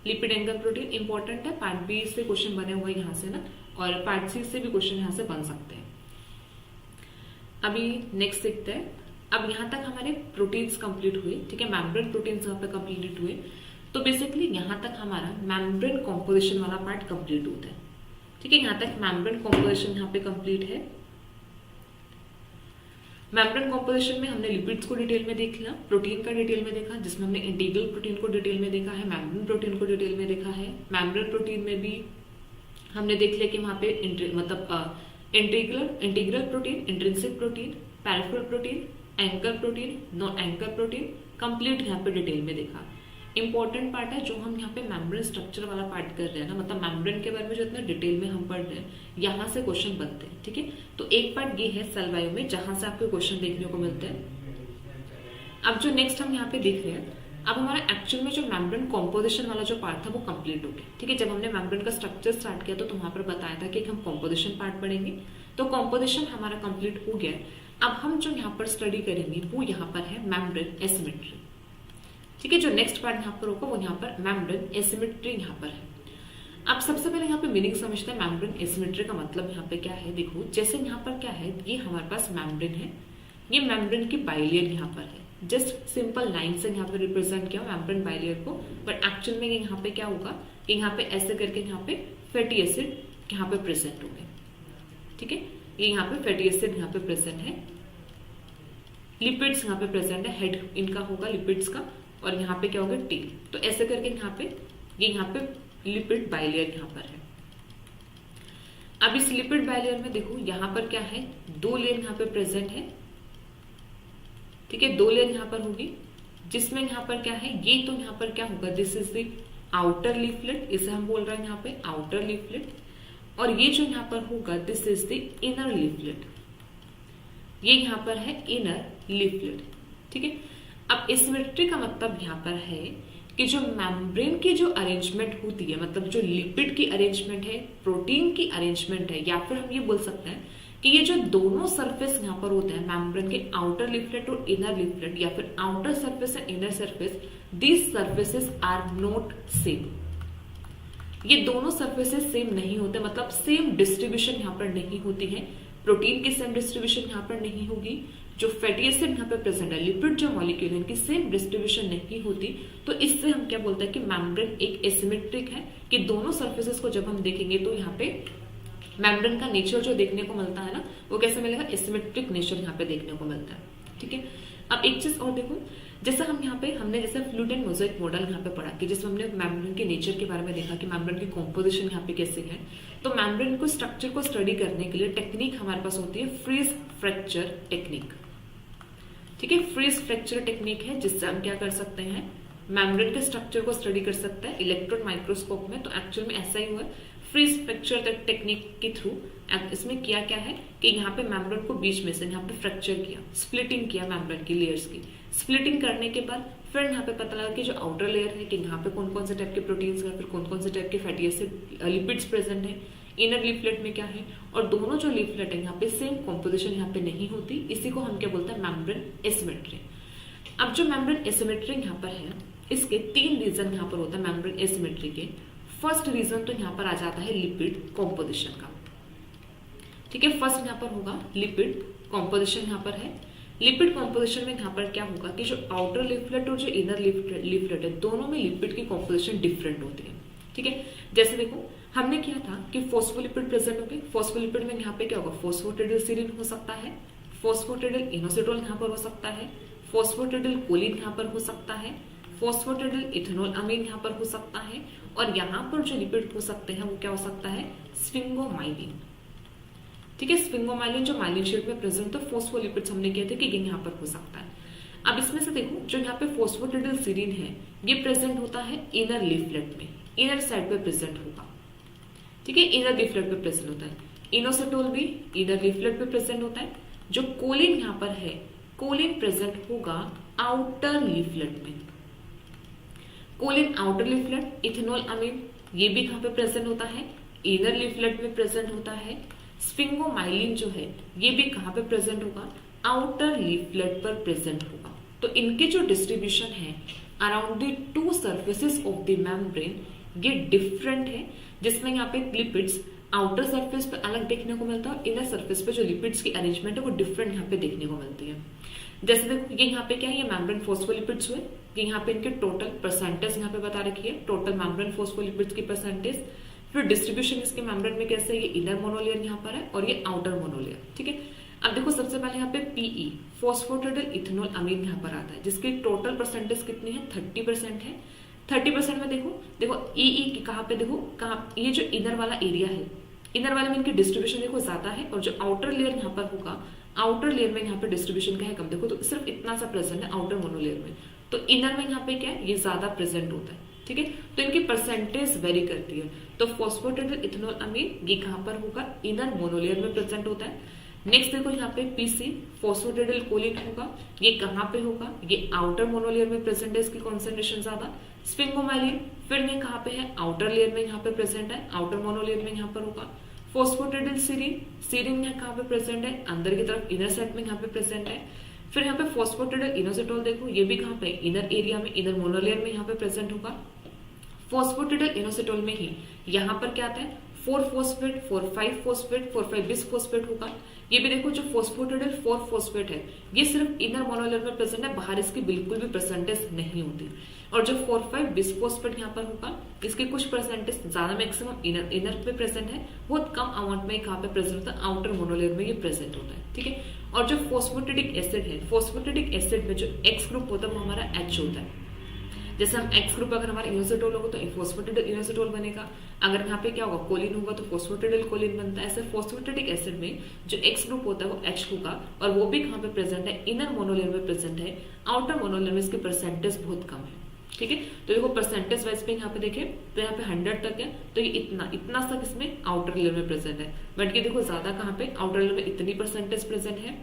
लिपिड एंकर प्रोटीन इंपॉर्टेंट है, पार्ट बी से क्वेश्चन बने हुए यहाँ से ना, और पार्ट सी से भी क्वेश्चन यहाँ से बन सकते हैं। अभी नेक्स्ट देखते हैं। अब यहाँ तक हमारे प्रोटीन्स कंप्लीट हुए। ठीक है, मेम्ब्रेन प्रोटीन्स यहाँ पे कंप्लीट हुए, तो बेसिकली यहाँ तक हमारा मेम्ब्रेन कॉम्पोजिशन वाला पार्ट कंप्लीट होता है। ठीक है, यहाँ तक मेम्ब्रेन कॉम्पोजिशन यहाँ पे कंप्लीट है। मेम्ब्रेन कॉम्पोजिशन में हमने लिपिड्स को डिटेल में देख लिया, प्रोटीन का डिटेल में देखा, जिसमें हमने इंटीग्रल प्रोटीन को डिटेल में देखा है, मेम्ब्रेन प्रोटीन को डिटेल में देखा है। मेम्ब्रेन प्रोटीन में भी हमने देख लिया कि वहां पे integral protein, intrinsic protein, peripheral protein, anchor protein, non anchor protein, complete यहाँ पे डिटेल में देखा। इंपॉर्टेंट पार्ट है जो हम यहाँ पे मेम्ब्रेन स्ट्रक्चर वाला पार्ट कर रहे हैं ना, मतलब मेम्ब्रेन के बारे में जो इतना डिटेल में हम पढ़ रहे हैं, यहाँ से क्वेश्चन बनते हैं, ठीक है। तो एक पार्ट ये है सेल बायो में जहां से आपको क्वेश्चन देखने को मिलते हैं। अब जो नेक्स्ट हम यहाँ पे देख रहे हैं, अब हमारा एक्चुअल में जो मेम्ब्रेन कॉम्पोजिशन वाला जो पार्ट था वो कंप्लीट हो गया, ठीक है। जब हमने मेम्ब्रेन का स्ट्रक्चर स्टार्ट किया तो वहां पर बताया था कि हम कॉम्पोजिशन पार्ट पढ़ेंगे, तो कॉम्पोजिशन हमारा कंप्लीट हो गया। अब हम जो यहाँ पर स्टडी करेंगे वो यहाँ पर है मेम्ब्रेन एसिमेट्री, ठीक है। जो नेक्स्ट पार्ट यहाँ पर होगा वो यहाँ पर मेम्ब्रेन एसिमेट्री यहाँ पर है। अब सबसे पहले यहाँ पे मीनिंग समझते हैं मेम्ब्रेन एसिमेट्री का मतलब यहाँ पे क्या है। देखो जैसे यहाँ पर क्या है, ये हमारे पास मेम्ब्रेन है, ये मेम्ब्रेन की बाइलेयर यहाँ पर है, जस्ट सिंपल लाइन से यहाँ पे रिप्रेजेंट किया मेम्ब्रेन बाइलेयर को, बट एक्चुअल में यहाँ पे क्या होगा कि यहाँ पे ऐसे करके यहाँ पे फैटी एसिड यहाँ पे प्रेजेंट होंगे, ठीक है। ये यहाँ पे फैटी एसिड यहाँ पे प्रेजेंट है, लिपिड्स यहाँ पे प्रेजेंट है, हेड इनका होगा लिपिड्स का, और यहाँ पे क्या होगा टेल। तो ऐसे करके यहाँ पे लिपिड बाइलेयर यहाँ पर है। अब इस लिपिड बाइलेयर में देखो यहाँ पर क्या है, दो लेयर यहाँ पे प्रेजेंट है, ठीक है। दो लेयर यहाँ पर होगी जिसमें यहाँ पर क्या है, ये तो यहाँ पर क्या होगा, this is the outer leaflet, इसे हम बोल रहे हैं यहाँ पे आउटर लीफलेट, और ये जो यहाँ पर होगा this is the inner leaflet, ये यहाँ पर है इनर लीफलेट, ठीक है। अब एसिमेट्री का मतलब यहाँ पर है कि जो मेम्ब्रेन की जो अरेंजमेंट होती है, मतलब जो लिपिड की अरेंजमेंट है, प्रोटीन की अरेंजमेंट है, या फिर हम ये बोल सकते हैं कि ये जो दोनों सरफेस यहाँ पर होते हैं मेम्ब्रेन के, आउटर लिफलेट और इनर लिफलेट, या फिर outer surface and inner surface, these surfaces are not same. ये दोनों सरफेसेस सेम नहीं होते, मतलब सेम डिस्ट्रीब्यूशन यहाँ पर नहीं होती है। प्रोटीन की सेम डिस्ट्रीब्यूशन यहाँ पर नहीं होगी, जो फैटी एसिड यहाँ पे प्रेजेंट है, लिपिड जो मॉलिक्यूल है, इनकी सेम डिस्ट्रीब्यूशन नहीं होती। तो इससे हम क्या बोलते हैं कि मेम्ब्रेन एक एसिमेट्रिक है, कि दोनों सरफेसेस को जब हम देखेंगे तो यहाँ पे मेम्ब्रेन का नेचर जो देखने को मिलता है ना, वो कैसे मिलेगा, एसिमेट्रिक नेचर यहाँ पे देखने को मिलता है, ठीक है। अब एक चीज और देखो, जैसे हम यहाँ पे हमने जैसे फ्लूइड एंड मोज़ेक मॉडल यहाँ पे पढ़ा कि जिसमें हमने मेम्ब्रेन के नेचर के बारे में देखा कि मेम्ब्रेन की कॉम्पोजिशन यहाँ पे कैसे है। तो मेम्ब्रेन को स्ट्रक्चर को स्टडी करने के लिए टेक्निक हमारे पास होती है फ्रीज फ्रैक्चर टेक्निक, ठीक है। फ्रीज फ्रैक्चर टेक्निक है जिससे हम क्या कर सकते हैं, मेम्ब्रेन के स्ट्रक्चर को स्टडी कर सकते हैं इलेक्ट्रॉन माइक्रोस्कोप में। तो एक्चुअल में ऐसा ही हुआ, फ्रीज फ्रैक्चर टेक्निक के थ्रू इसमें किया क्या है कि यहाँ पे मेम्ब्रेन को बीच में से यहाँ पे फ्रैक्चर किया, स्प्लिटिंग किया मेम्ब्रेन की लेयर्स की। स्प्लिटिंग करने के बाद फिर यहाँ पे पता लगा कि जो आउटर लेयर है कि यहाँ पे कौन कौन से टाइप के प्रोटीन्स है, फिर कौन कौन से टाइप के फैटी एसिड लिपिड्स प्रेजेंट है, इनर लीफलेट में क्या है, और दोनों जो लीफलेट है यहाँ पे सेम कॉम्पोजिशन यहाँ पे नहीं होती। इसी को हम क्या बोलते हैं, मेम्ब्रेन एसिमेट्री। अब जो मेम्ब्रेन एसिमेट्री यहाँ पर है, इसके तीन रीजन यहाँ पर होता है मेम्ब्रेन एसिमेट्री के। फर्स्ट रीजन तो यहाँ पर आ जाता है लिपिड कॉम्पोजिशन का, ठीक है। फर्स्ट यहाँ पर होगा लिपिड कॉम्पोजिशन यहाँ पर है। लिपिड कॉम्पोजिशन में यहाँ पर क्या होगा कि जो आउटर लीफलेट और जो इनर लीफलेट है, दोनों में लिपिड की कॉम्पोजिशन डिफरेंट होती है, ठीक है। जैसे देखो हमने किया था कि फॉस्फोलिपिड प्रेजेंट हो गए, फॉस्फोलिपिड में यहाँ पे क्या होगा, फॉस्फोटिडिलसीरीन हो सकता है, फॉस्फोटिडिल इनोसिटोल यहाँ पर हो सकता है, फॉस्फोटिडिल कोलिन यहाँ पर हो सकता है, फॉस्फोटिडिल इथेनॉल अमीन यहाँ पर हो सकता है, और यहाँ पर जो लिपिड हो सकते हैं वो क्या हो सकता है, स्फिंगोमाइलिन, ठीक है। स्फिंगोमाइलिन जो माइलिन शेप में प्रेजेंट, तो फॉस्फोलिपिड्स हमने किया था कि ये यहाँ पर हो सकता है। अब इसमें से देखो जो यहाँ पे फॉस्फोटिडिलसीरीन है ये प्रेजेंट होता है इनर लीफलेट में, इनर साइड पे प्रेजेंट होगा, ठीक है, इनर लीफलेट पे प्रेजेंट होता है। इनोसिटोल भी इनर लीफलेट पे प्रेजेंट होता है। जो कोलिन यहाँ पर है, कोलिन प्रेजेंट होगा आउटर लीफलेट में, कोलिन आउटर लीफलेट। इथेनॉल अमीन ये भी यहाँ पे प्रेजेंट होता है, इनर लीफलेट में प्रेजेंट होता है। स्फिंगोमाइलिन जो है ये भी कहाँ पे प्रेजेंट होगा, आउटर लीफलेट पर प्रेजेंट होगा। तो इनके जो डिस्ट्रीब्यूशन है around the two surfaces of the membrane ये डिफरेंट है, जिसमें यहाँ पे लिपिड्स आउटर सरफेस पे अलग देखने को मिलता है और इनर सरफेस पे जो लिपिड्स की अरेंजमेंट है वो डिफरेंट यहाँ पे देखने को मिलती है। जैसे देखो ये यहाँ पे क्या है, ये मेम्ब्रेन फोस्फोलिपिड्स हुए, ये यहाँ पे इनके टोटल परसेंटेज यहाँ पे बता रखी है, टोटल मेम्ब्रेन फोस्फोलिपिड्स की परसेंटेज। फिर डिस्ट्रीब्यूशन इसके मेम्ब्रेन में कैसे, ये इनर मोनोलेयर यहाँ पर है और ये आउटर मोनोलेयर, ठीक है। अब देखो सबसे पहले यहाँ पे पीई फॉस्फोटिडिल इथेनॉल अमीन यहाँ पर आता है, जिसकी टोटल परसेंटेज कितनी है 30% है। 30% में देखो ई की कहाँ पे, देखो कहाँ, ये जो इनर वाला एरिया है, इनर वाले में इनकी डिस्ट्रीब्यूशन देखो ज्यादा है, और जो आउटर लेयर यहाँ पर होगा, आउटर लेयर में यहाँ पे डिस्ट्रीब्यूशन का है कम। देखो तो सिर्फ इतना सा प्रेजेंट है आउटर मोनोलेयर में, तो इनर में यहाँ पे क्या है, ये ज्यादा प्रेजेंट होता है। ठीक है, तो इनकी परसेंटेज वेरी करती है। तो फॉस्फोटिडिल इथेनॉल अमीन ये कहाँ पर होगा, इनर मोनोलेयर में प्रेजेंट होता है। नेक्स्ट देखो यहाँ पे पीसी फॉस्फोटिडिल कोलिन होगा, ये कहाँ पे होगा, ये आउटर मोनोलेयर में प्रेजेंट है, इसकी कॉन्सेंट्रेशन ज्यादा। स्फिंगोमाइलिन फिर ये कहाँ पे है, आउटर लेयर में यहाँ पे प्रेजेंट है, आउटर मोनोलेयर में यहाँ पर होगा। फॉस्फोटिडिल सीरीन, सीरीन यहाँ कहाँ पे प्रेजेंट है, अंदर की तरफ इनर साइड में यहाँ पे प्रेजेंट है। फिर यहाँ पे फॉस्फोटिडिल इनोसिटोल देखो, ये भी कहाँ पे, इनर एरिया में, इनर मोनोलेयर में यहाँ पे प्रेजेंट होगा। फॉस्फोटिडिल इनोसिटोल में ही यहाँ पर क्या आता है, 4-फॉस्फेट 4,5-फॉस्फेट 4,5-बिस-फॉस्फेट होगा। ये भी देखो जो फॉस्फोटिडिल 4-फॉस्फेट है, ये सिर्फ इनर मोनोलेयर में प्रेजेंट है, बाहर इसकी बिल्कुल भी परसेंटेज नहीं होती। और जो 4,5-बिस-फॉस्फेट यहाँ पर होगा, इसकी कुछ परसेंटेज ज्यादा, मैक्सिमम इनर पे प्रेजेंट है, बहुत कम अमाउंट में कहाँ पे प्रेजेंट होता है, आउटर मोनोलेयर में ये प्रेजेंट होता है। ठीक है, और जो फॉस्फोटिडिक एसिड है, फॉस्फोटिडिक एसिड में जो एक्स ग्रुप होता है वो हमारा एच होता है। जैसे हम एक्स ग्रुप अगर हमारा इनोसिटोल होगा तो फॉस्फोटिडिल इनोसिटोल बनेगा, अगर यहाँ पे क्या होगा, कोलिन होगा तो फॉस्फोटिडिल कोलिन बनता है। ऐसे फॉस्फोटिडिक एसिड में जो एक्स ग्रुप होता है वो एच होगा, और वो भी कहाँ पे प्रेजेंट है, इनर मोनोलेयर में प्रेजेंट है, आउटर मोनोलेयर में इसकी परसेंटेज बहुत कम है। ठीक है, तो देखो परसेंटेज वाइज पे यहाँ पे देखें तो यहाँ पे 100 तक है, तो ये इतना सा किसमें, आउटर लेयर में प्रेजेंट है। बट ये देखो ज्यादा कहाँ पे, आउटर लेयर में इतनी परसेंटेज प्रेजेंट है।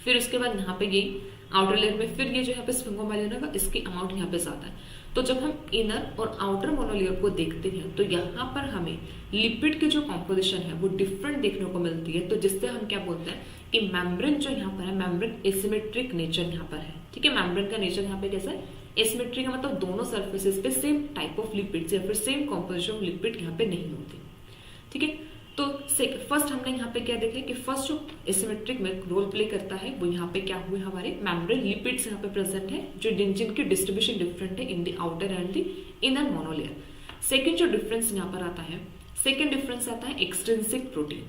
फिर उसके बाद यहाँ पे ये आउटर लेयर में, फिर ये जो यहाँ पे स्फिंगोमाइलिन होगा, इसकी अमाउंट यहाँ पे ज्यादा है। तो जब हम इनर और आउटर मोनोलेयर को देखते हैं तो यहाँ पर हमें लिपिड की जो कॉम्पोजिशन है वो डिफरेंट देखने को मिलती है। तो जिससे हम क्या बोलते हैं कि मेम्ब्रेन जो यहाँ पर है, मेम्ब्रेन एसिमेट्रिक नेचर यहाँ पर है। ठीक है, मेम्ब्रेन का नेचर यहाँ पे कैसा है, एसिमेट्रिक का मतलब दोनों सर्फेसेस पे सेम टाइप ऑफ लिपिड या फिर सेम कॉम्पोजिशन ऑफ लिपिड यहाँ पे नहीं होती। ठीक है, तो फर्स्ट हमने यहाँ पे क्या देखे कि फर्स्ट जो एसिमेट्रिक में रोल प्ले करता है वो यहाँ पे क्या हुए, हमारे मेम्ब्रेन लिपिड्स यहाँ पे प्रेजेंट है, जो जिनकी डिस्ट्रीब्यूशन डिफरेंट है in the outer and the inner monolayer. Second जो डिफरेंस यहाँ पर आता है, सेकंड डिफरेंस आता है एक्सट्रिंसिक प्रोटीन,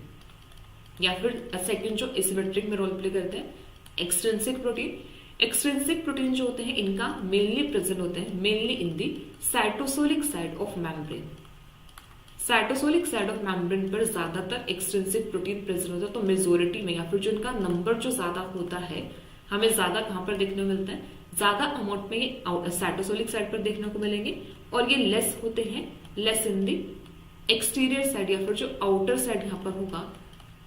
या फिर सेकंड जो एसिमेट्रिक में रोल प्ले करते हैं एक्सट्रिंसिक प्रोटीन। एक्सट्रिंसिक प्रोटीन जो होते हैं इनका मेनली प्रेजेंट होते हैं mainly in the cytosolic side of membrane. Cytosolic side of membrane पर ज्यादातर एक्सट्रिंसिक प्रोटीन प्रेजेंट होता है। तो मेजोरिटी में या फिर जो इनका नंबर जो ज्यादा होता है, हमें ज्यादा कहां पर देखने को मिलता है, ज्यादा अमाउंट में ये साइटोसोलिक साइड पर देखने को मिलेंगे, और ये लेस होते हैं, less in the exterior side या फिर जो आउटर साइड यहाँ पर होगा,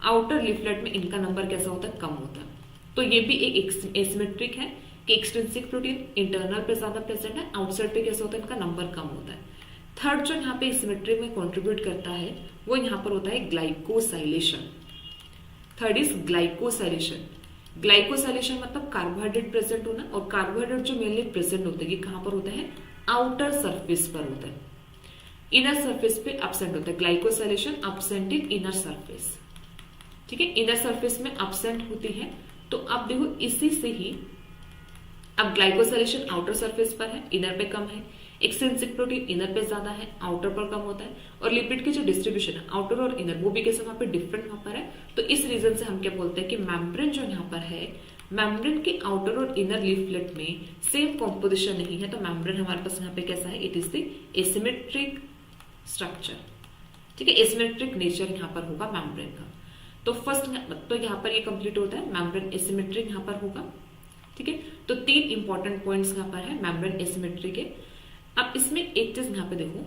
आउटर लीफलेट में इनका नंबर कैसा होता है, कम होता है। तो ये भी एक एसिमेट्रिक है कि एक्सट्रिंसिक प्रोटीन इंटरनल पे ज्यादा प्रेजेंट है, आउटसाइड पे कैसा होता है, इनका नंबर कम होता है। थर्ड जो यहाँ पे एसिमेट्रिक में कंट्रीब्यूट करता है वो यहाँ पर होता है glycosylation. Third is glycosylation. Glycosylation मतलब कार्बोहाइड्रेट प्रेजेंट होना, और कार्बोहाइड्रेट जो मेनली प्रेजेंट होते हैं ये कहाँ पर होता है, आउटर सरफेस पर होता है, इनर सरफेस पे एब्सेंट होता है। Glycosylation absent in inner surface. ठीक है, इनर सरफेस में एब्सेंट होती है। तो अब देखो इसी से ही, अब ग्लाइकोसाइलेशन आउटर सरफेस पर है, इनर पे कम है, एक्सट्रिंसिक प्रोटीन इनर पे ज्यादा है, आउटर पर कम होता है, और लिपिड की जो डिस्ट्रीब्यूशन है आउटर और इनर वो भी कैसे वहां पे डिफरेंट वहां पर है। तो इस रीजन से हम क्या बोलते हैं कि मेम्ब्रेन जो यहाँ पर है, मेम्ब्रेन के आउटर और इनर लीफलेट में सेम कॉम्पोजिशन नहीं है, तो मेम्ब्रेन हमारे पास यहाँ पे कैसा है, it is the asymmetric structure. ठीक है, एसिमेट्रिक नेचर यहाँ पर होगा मेम्ब्रेन का। तो फर्स्ट तो यहाँ पर ये कंप्लीट होता है, मेम्ब्रेन एसिमेट्रिक यहाँ पर होगा। ठीक है, तो 3 इंपॉर्टेंट पॉइंट्स यहाँ पर है मेम्ब्रेन एसिमेट्रिक के। अब इसमें एक चीज यहाँ पे देखो,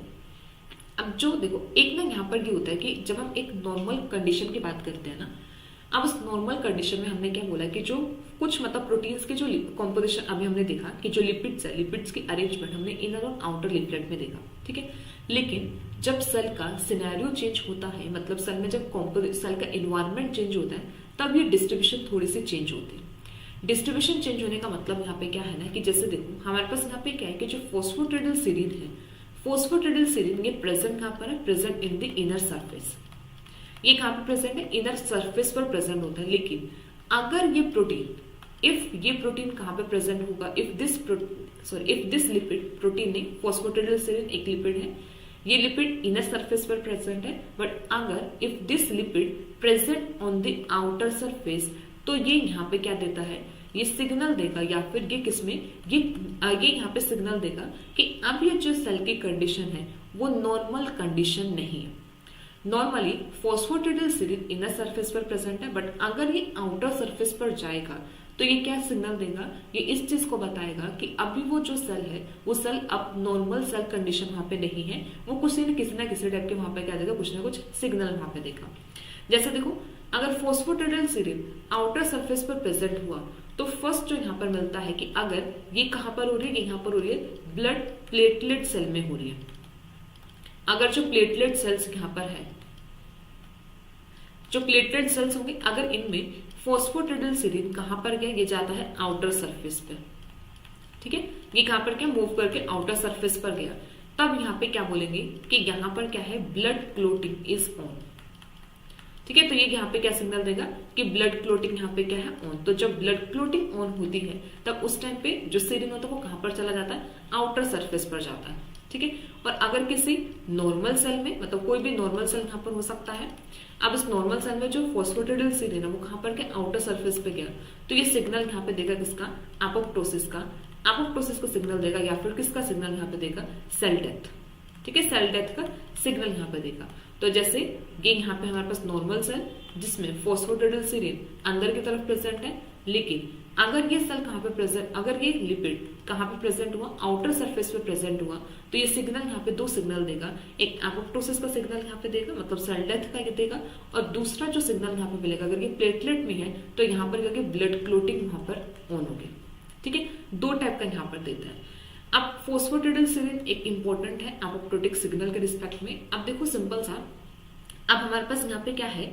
अब जो देखो एक ना यहाँ पर ये होता है कि जब हम एक नॉर्मल कंडीशन की बात करते हैं ना, अब उस नॉर्मल कंडीशन में हमने क्या बोला कि जो कुछ मतलब प्रोटीन्स के जो कॉम्पोजिशन अभी हमने देखा कि जो लिपिड्स है, लिपिड्स की अरेंजमेंट हमने इनर और आउटर लिपलेट में देखा। ठीक है, लेकिन जब सेल का सिनेरियो चेंज होता है, मतलब सेल में जब सेल का एनवायरमेंट चेंज होता है, तब ये डिस्ट्रीब्यूशन थोड़ी सी चेंज होती है। डिस्ट्रीब्यूशन चेंज होने का मतलब यहाँ पे क्या है ना कि जैसे देखो हमारे पास यहाँ पे क्या है कि जो फॉस्फोटिडिल सीरीन है, फोस्फोटिडिल सीरीन ये प्रेजेंट कहाँ पर है, present in the inner surface. ये कहाँ पे प्रेजेंट है, इनर सरफेस पर प्रेजेंट होता है। लेकिन अगर ये प्रोटीन, इफ ये प्रोटीन कहाँ पे प्रेजेंट होगा, इफ दिस लिपिड, प्रोटीन नहीं, फॉस्फोटिडिल सीरीन एक लिपिड है, ये लिपिड इनर सरफेस पर प्रेजेंट है, बट अगर if this lipid present on the outer surface, तो ये यहाँ पे क्या देता है, ये सिग्नल देगा, या फिर ये किसमें, ये यहाँ पे सिग्नल देगा कि अब ये जो सेल की कंडीशन है वो नॉर्मल कंडीशन नहीं है। नॉर्मली फॉस्फोटिडिलसिरिन इनर सरफेस पर प्रेजेंट है, बट अगर ये आउटर सरफेस पर जाएगा तो ये क्या सिग्नल देगा, ये इस चीज को बताएगा कि अभी वो जो सेल है वो सेल अब नॉर्मल सेल कंडीशन वहां पे नहीं है, वो किसी ना किसी टाइप के वहां पे क्या देगा, कुछ ना कुछ सिग्नल वहां पे देगा। जैसे देखो, अगर फॉस्फोटिडिलसिरिन आउटर सरफेस पर प्रेजेंट हुआ तो फर्स्ट जो यहाँ पर मिलता है कि अगर ये कहां पर हो रही है, यहाँ पर हो रही है ब्लड प्लेटलेट सेल में हो रही है। अगर जो प्लेटलेट सेल्स यहाँ पर है, जो प्लेटलेट सेल्स होंगे, अगर इनमें फॉस्फोटिडिलसिरिन कहां पर गया, ये जाता है आउटर सरफेस पे, ठीक है, ये कहां पर क्या मूव करके आउटर सरफेस पर गया, तब यहाँ पे क्या बोलेंगे कि यहाँ पर क्या है, ब्लड क्लोटिंग इज ऑन, ठीक है। तो ये यहाँ पे क्या सिग्नल देगा कि ब्लड क्लोटिंग यहाँ पे क्या है, ऑन। तो जब ब्लड क्लोटिंग ऑन होती है तब उस टाइम पे जो सीरिन होता है वो कहां पर चला जाता है, आउटर सरफेस पर जाता है, ठीक है। और अगर किसी नॉर्मल सेल में, मतलब कोई भी नॉर्मल सेल यहाँ पर हो सकता है, अब इस नॉर्मल सेल में जो फॉस्फोटिडिलसिरिन है वो कहां पर के आउटर सरफेस पे गया, तो ये सिग्नल यहाँ पे देगा किसका, एपोप्टोसिस का, एपोप्टोसिस को सिग्नल देगा, या फिर किसका सिग्नल यहाँ पे देगा, सेल डेथ, ठीक है, सेल डेथ का सिग्नल यहाँ पे देगा। तो जैसे ये यहाँ पे हमारे पास नॉर्मल सेल जिसमें फॉस्फोटिडिलसिरिन अंदर की तरफ प्रेजेंट है, लेकिन अगर ये सेल कहां पे प्रेजेंट, अगर ये लिपिड कहां पे प्रेजेंट हुआ, आउटर सरफेस पे प्रेजेंट हुआ, तो ये सिग्नल यहाँ पे दो सिग्नल देगा, एक एपोप्टोसिस का सिग्नल यहाँ पे देगा, मतलब सेल डेथ का ये देगा, और दूसरा जो सिग्नल यहाँ पे मिलेगा, अगर ये प्लेटलेट में है तो यहाँ पर ब्लड क्लोटिंग वहां पर ऑन होगी, ठीक है। दो टाइप का यहाँ पर देता है। अब फॉस्फोटिडिलसिरिन एक इंपॉर्टेंट है एपोप्टोटिक सिग्नल के रिस्पेक्ट में। अब देखो सिंपल सा, अब हमारे पास यहाँ पे क्या है,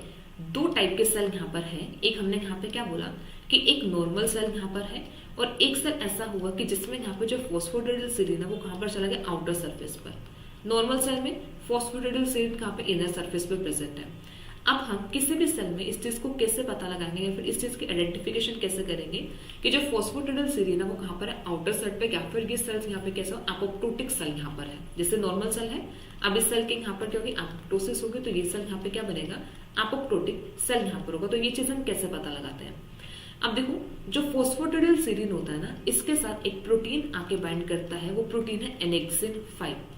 दो टाइप के सेल यहाँ पर है। एक हमने यहाँ पे क्या बोला कि एक नॉर्मल सेल यहाँ पर है, और एक सेल ऐसा हुआ कि जिसमें यहाँ पे जो फॉस्फोटिडिलसिरिन है वो कहां पर चला गया, आउटर सरफेस पर। नॉर्मल सेल में फॉस्फोटिडिलसिरिन कहां पे, इनर सरफेस पर प्रेजेंट है। अब हम किसी भी सेल में इस चीज को कैसे पता लगाएंगे, या फिर इस चीज की आइडेंटिफिकेशन कैसे करेंगे कि जो फॉस्फोटिडिलसिरिन है वो कहां पर है, आउटर साइड पे, या फिर ये सेल्स यहाँ पे कैसे, एपोप्टोटिक सेल यहाँ पर है। जैसे नॉर्मल सेल है, अब इस सेल के यहाँ पर क्या होगी, एपोप्टोसिस होगी, तो ये सेल यहाँ पे क्या बनेगा, एपोप्टोटिक सेल यहाँ पर होगा। तो ये चीज हम कैसे पता लगाते हैं। अब देखो, जो फॉस्फोटिडिलसिरिन होता है ना, इसके साथ एक प्रोटीन आके बाइंड करता है, वो प्रोटीन है annexin 5।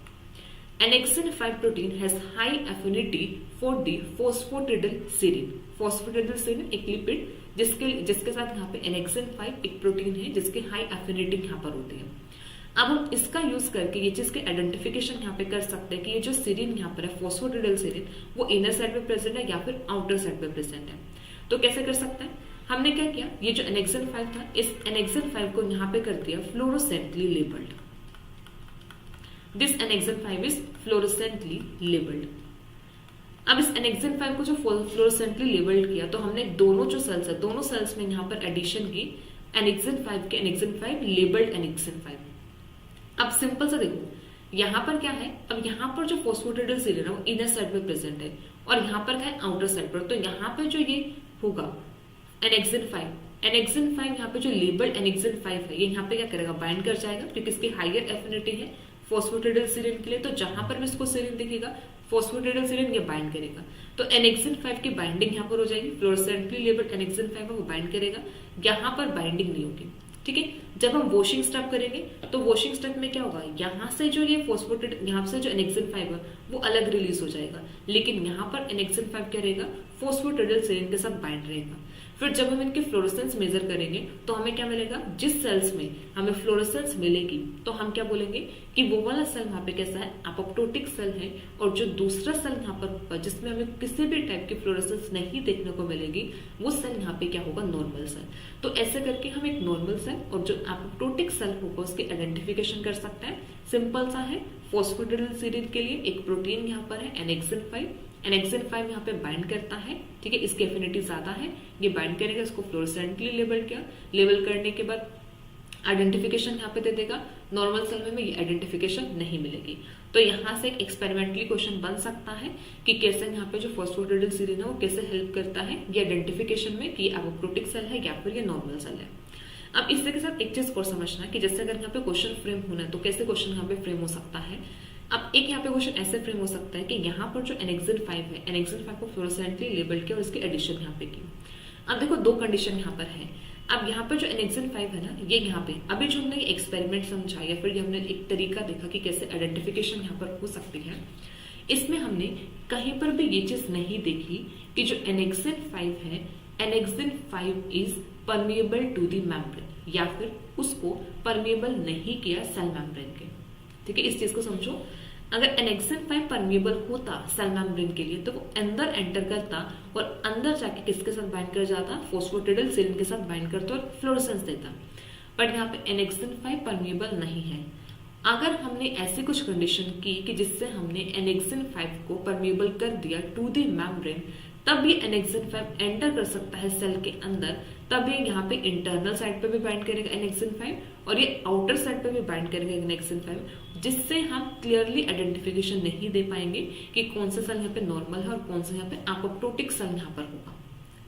Annexin 5 protein has high affinity for the phosphatidylserine. Phosphatidylserine एक लिपिड जिसके साथ यहाँ पे Annexin 5 एक प्रोटीन है जिसके हाई एफिनिटी यहाँ पर होती है। अब हम इसका यूज करके ये चीज के आइडेंटिफिकेशन यहाँ पे कर सकते हैं कि ये जो सीरीन यहाँ पर है, फॉस्फोटिडिलसिरिन, वो इनर साइड पे प्रेजेंट है या फिर आउटर साइड पे प्रेजेंट है। तो कैसे कर सकते हैं, हमने क्या किया, ये जो Annexin 5 था, इस Annexin 5 को यहाँ पे कर दिया fluorescently labelled. This Annexin 5 is fluorescently labeled. अब इस Annexin 5 को जो fluorescently labeled किया, तो हमने दोनों जो सेल्स है, दोनों सेल्स में यहाँ पर एडिशन की Annexin 5 के Annexin 5 labeled Annexin 5। अब सिंपल सा देखो, यहाँ पर क्या है, अब यहाँ पर जो फॉस्फोटिडिलसिरिन है वो इनर साइड पे प्रेजेंट है, और यहाँ पर क्या है, आउटर साइड पर। तो यहाँ पे जो ये होगा Annexin 5 यहाँ पे जो लेबल्ड Annexin 5 है, ये यहाँ पे क्या करेगा, बाइंड कर जाएगा, क्योंकि इसकी हाइयर एफिनिटी है फॉस्फोटिडिलसिरिन के लिए। तो जहां पर भी इसको सिरिन दिखेगा, फॉस्फोटिडिलसिरिन ये बाइंड करेगा। तो Annexin 5 की बाइंडिंग यहाँ पर हो जाएगी, फ्लोरोसेंटली लेबल्ड Annexin 5 है वो बाइंड करेगा, यहाँ पर बाइंडिंग नहीं होगी, ठीक है। जब हम वॉशिंग स्टेप करेंगे तो वॉशिंग स्टेप में क्या होगा, यहाँ से जो ये यहाँ से जो Annexin 5 है वो अलग रिलीज हो जाएगा, लेकिन यहाँ पर Annexin 5 क्या रहेगा, फॉस्फोटिडिलसिरिन के साथ बाइंड रहेगा। फिर जब हम इनकी फ्लोरोसेंस मेजर करेंगे तो हमें क्या मिलेगा, जिस सेल्स में हमें फ्लोरोसेंस मिलेगी तो हम क्या बोलेंगे कि वो वाला सेल वहां पे कैसा है, एपोप्टोटिक सेल है, और जो दूसरा सेल यहाँ पर होगा जिसमें हमें किसी भी टाइप की फ्लोरोसेंस नहीं देखने को मिलेगी, वो सेल यहाँ पे क्या होगा, नॉर्मल सेल। तो ऐसे करके हम एक नॉर्मल सेल और जो एपोप्टोटिक सेल होगा उसकी आइडेंटिफिकेशन कर सकते हैं। सिंपल सा है, फॉस्फोटिडिलसिरिन के लिए एक प्रोटीन यहाँ पर है Annexin 5, Annexin 5 यहाँ पे बाइंड करता है, ठीक है, इसकी एफिनिटी ज्यादा है, ये बाइंड करेगा, इसको फ्लोरोसेंटली लेबल किया, लेबल करने के बाद आइडेंटिफिकेशन यहाँ पे दे देगा। नॉर्मल सेल में ये आइडेंटिफिकेशन नहीं मिलेगी। तो यहाँ से एक एक्सपेरिमेंटली क्वेश्चन बन सकता है कि कैसे यहाँ पे जो फॉस्फोटिडिलसिरिन है वो कैसे हेल्प करता है ये आइडेंटिफिकेशन में कि एपोप्टोटिक सेल है या फिर ये नॉर्मल सेल है। अब इसी के साथ एक चीज और समझना है कि जैसे अगर यहाँ पे क्वेश्चन फ्रेम होना है तो कैसे क्वेश्चन यहाँ पे फ्रेम हो सकता है। अब एक यहाँ पे क्वेश्चन ऐसे फ्रेम हो सकता है कि यहाँ पर जो एनेक्सिन 5 है, एनेक्सिन 5 को फ्लोरोसेंटली लेबल किया और इसकी एडिशन यहाँ पे की। अब देखो दो कंडीशन यहाँ पर है। अब यहाँ पर जो एनेक्सिन 5 है ना, ये यहाँ पे अभी जो हमने एक्सपेरिमेंट समझा या फिर हमने एक तरीका देखा कि कैसे आइडेंटिफिकेशन यहाँ पर हो सकती है, इसमें हमने कहीं पर भी ये चीज नहीं देखी कि जो एनेक्सिन 5 है, annexin 5 is permeable to the membrane या फिर उसको परमिएबल नहीं किया सेल मेम्ब्रेन के। ठीक है, इस चीज को समझो। अगर एनेक्सिन 5 परमिएबल होता सेल मेम्ब्रेन के लिए तो वो अंदर एंटर करता और अंदर जाके किसके साथ बाइंड कर जाता, फोस्फोटिडिलसेरिन के साथ बाइंड करता और फ्लोरोसेंस देता। बट यहाँ पे एनेक्सिन 5 परमिएबल नहीं है। अगर हमने ऐसी कुछ कंडीशन की कि जिससे हमने एनेक्सिन 5 को परमिएबल कर दिया टू द मेम्ब्रेन, तब ये एनेक्सिन 5 एंटर कर सकता है सेल के अंदर। तब ये यहाँ पे इंटरनल साइड पे भी बाइंड करेगा एनेक्सिन 5 और ये आउटर साइड पे भी बाइंड करेगा एनेक्सिन 5, जिससे हम क्लियरली आइडेंटिफिकेशन नहीं दे पाएंगे कि कौन सा सेल यहाँ पे नॉर्मल है और कौन सा यहाँ पे एपोप्टोटिक सेल यहाँ पर होगा।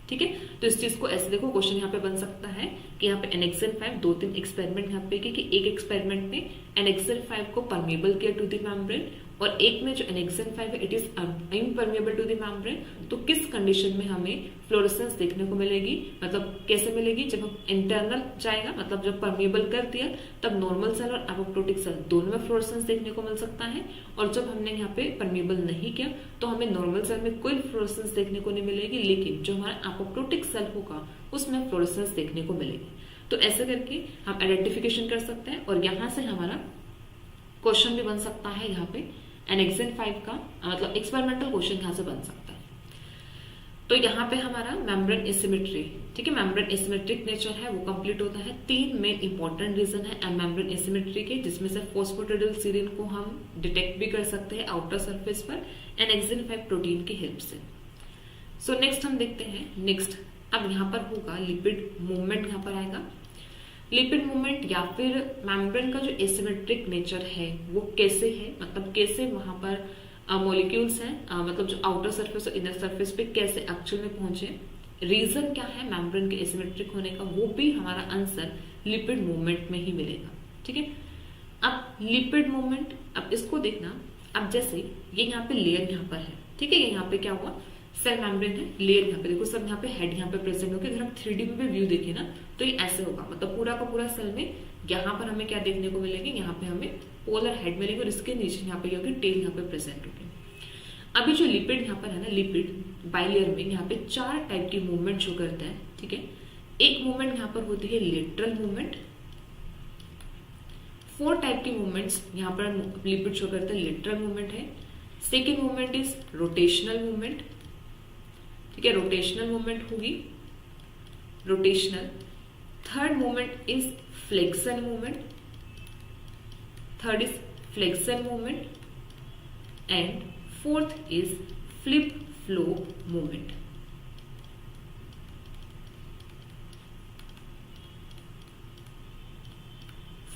ठीक है, तो इस चीज को ऐसे देखो, क्वेश्चन यहाँ पे बन सकता है कि यहाँ पे एनेक्सिन 5 2-3 एक्सपेरिमेंट यहाँ पे कि एक एक्सपेरिमेंट में एनेक्सिन 5 को परमिएबल किया टू द मेम्ब्रेन और एक में जो एनेक्सिन 5 है it is impermeable to the membrane. तो किस कंडीशन में हमें फ्लोरोसेंस देखने को मिलेगी, मतलब कैसे मिलेगी, जब हम इंटरनल जाएगा, मतलब जब परमिएबल कर दिया तब नॉर्मल सेल और एपोप्टोटिक सेल दोनों में फ्लोरोसेंस देखने को मिल सकता है। और जब हमने यहाँ पे परमिएबल नहीं किया तो हमें नॉर्मल सेल में कोई फ्लोरोसेंस देखने को नहीं मिलेगी, लेकिन जो हमारा एपोप्टोटिक सेल होगा उसमें फ्लोरोसेंस देखने को मिलेगी। तो ऐसे करके हम आइडेंटिफिकेशन कर सकते हैं और यहाँ से हमारा क्वेश्चन भी बन सकता है यहाँ पे एनेक्सिन 5 का, मतलब एक्सपेरिमेंटल क्वेश्चन यहाँ से बन सकता है। तो यहाँ पे हमारा मेम्ब्रेन एसिमेट्री, ठीक है, मेम्ब्रेन एसिमेट्रिक नेचर है वो कंप्लीट होता है। 3 मेन इंपॉर्टेंट रीजन है मेम्ब्रेन एसिमेट्री के, जिसमें से फोस्फोटिडिलसेरिन को हम डिटेक्ट भी कर सकते हैं आउटर सरफेस पर एनेक्सिन 5 प्रोटीन की हेल्प से। सो नेक्स्ट हम देखते हैं, नेक्स्ट अब यहाँ पर होगा लिपिड मूवमेंट, यहाँ पर आएगा लिपिड मूवमेंट या फिर मेम्ब्रेन का जो एसिमेट्रिक नेचर है वो कैसे है, मतलब कैसे वहां पर मॉलिक्यूल्स हैं, मतलब जो आउटर सरफेस और इनर सरफेस पे कैसे एक्चुअल में पहुंचे, रीजन क्या है मेम्ब्रेन के एसिमेट्रिक होने का, वो भी हमारा आंसर लिपिड मूवमेंट में ही मिलेगा। ठीक है, अब लिपिड मूवमेंट, अब इसको देखना, अब जैसे ये यहाँ पे लेयर यहाँ पर है, ठीक है, ये यहाँ पे क्या हुआ, सेल मेम्ब्रेन है, लेयर यहाँ पे देखो सब यहाँ पे हेड यहाँ पे प्रेजेंट होगी। अगर हम 3D में भी व्यू देखें ना तो ये ऐसे होगा, मतलब पूरा का पूरा सेल में यहाँ पर हमें क्या देखने को मिलेगी, यहाँ पे हमें पोलर हेड मिलेगी और इसके नीचे यहाँ पे होगी टेल यहाँ पे प्रेजेंट होगी। अभी जो लिपिड यहाँ पर है ना, लिपिड बाइलेयर में यहाँ पे 4 टाइप की मूवमेंट शो करता है। ठीक है, एक मूवमेंट यहाँ पर होती है लेटरल मूवमेंट, 4 टाइप की मूवमेंट्स यहाँ पर लिपिड शो करता है, लेटरल मूवमेंट है। Second movement is rotational movement, ठीक है, रोटेशनल मूवमेंट होगी, rotational. Third movement is flexion movement, third is flexion movement and fourth is flip flow movement.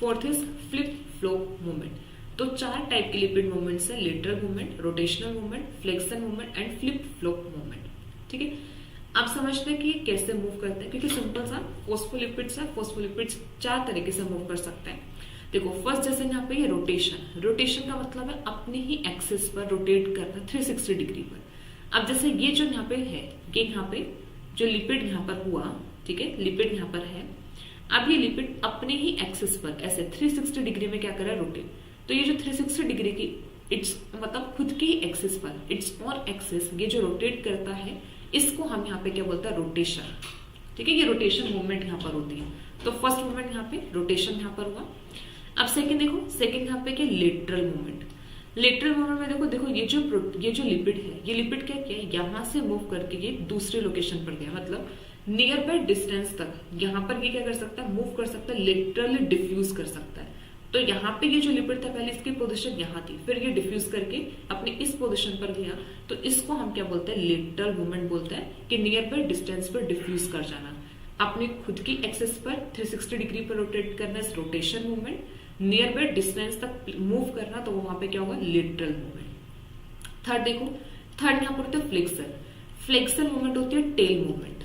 Fourth is flip flow movement. तो 4 type के lipid movements है, lateral movement, rotational movement, flexion movement and flip flow movement. ठीक है, आप समझते हैं कि कैसे मूव करते हैं, क्योंकि सिंपल सा फोस्फोलिपिड्स है, फोस्फोलिपिड्स 4 तरीके से मूव कर सकते हैं। देखो फर्स्ट जैसे यहाँ पे ये रोटेशन, रोटेशन का मतलब है अपने ही एक्सिस पर रोटेट करना 360 डिग्री पर। अब जैसे ये जो यहाँ पे है, ये यहाँ पे जो लिपिड यहाँ पर हुआ, ठीक है, लिपिड यहाँ पर है, अब ये लिपिड अपने ही एक्सिस पर ऐसे 360 डिग्री में क्या कर रहा है, रोटेट। तो ये जो 360 डिग्री की इट्स मतलब खुद की एक्सिस पर, इट्स ऑन एक्सिस ये जो रोटेट करता है, इसको हम यहाँ पे क्या बोलते हैं, रोटेशन। ठीक है, ये रोटेशन मूवमेंट यहाँ पर होती है। तो फर्स्ट मूवमेंट यहाँ पे रोटेशन यहाँ पर हुआ। अब सेकंड देखो, सेकंड यहाँ पे क्या, लेटरल मूवमेंट। लेटरल मूवमेंट में देखो देखो ये जो लिपिड है, ये लिपिड क्या किया, यहाँ से मूव करके ये दूसरे लोकेशन पर गया, मतलब नियर बाय डिस्टेंस तक यहाँ पर ये क्या कर सकता है, मूव कर सकता है, लिटरली डिफ्यूज कर सकता है। तो यहाँ पे ये जो लिपिड था पहले इसकी पोजीशन यहाँ थी, फिर ये डिफ्यूज करके अपने इस पोजीशन पर गया, तो इसको हम क्या बोलते हैं, लेटरल मूवमेंट बोलते हैं, कि नियर बाय डिस्टेंस पर डिफ्यूज कर जाना, अपने खुद की एक्सिस पर 360 डिग्री पर रोटेट करना इस rotation movement, near by distance तक मूव करना, तो वहां पे क्या होगा, लेटरल मूवमेंट। थर्ड देखो, थर्ड यहाँ पर होता है फ्लेक्शन। फ्लेक्शन मूवमेंट होती है टेल मूवमेंट।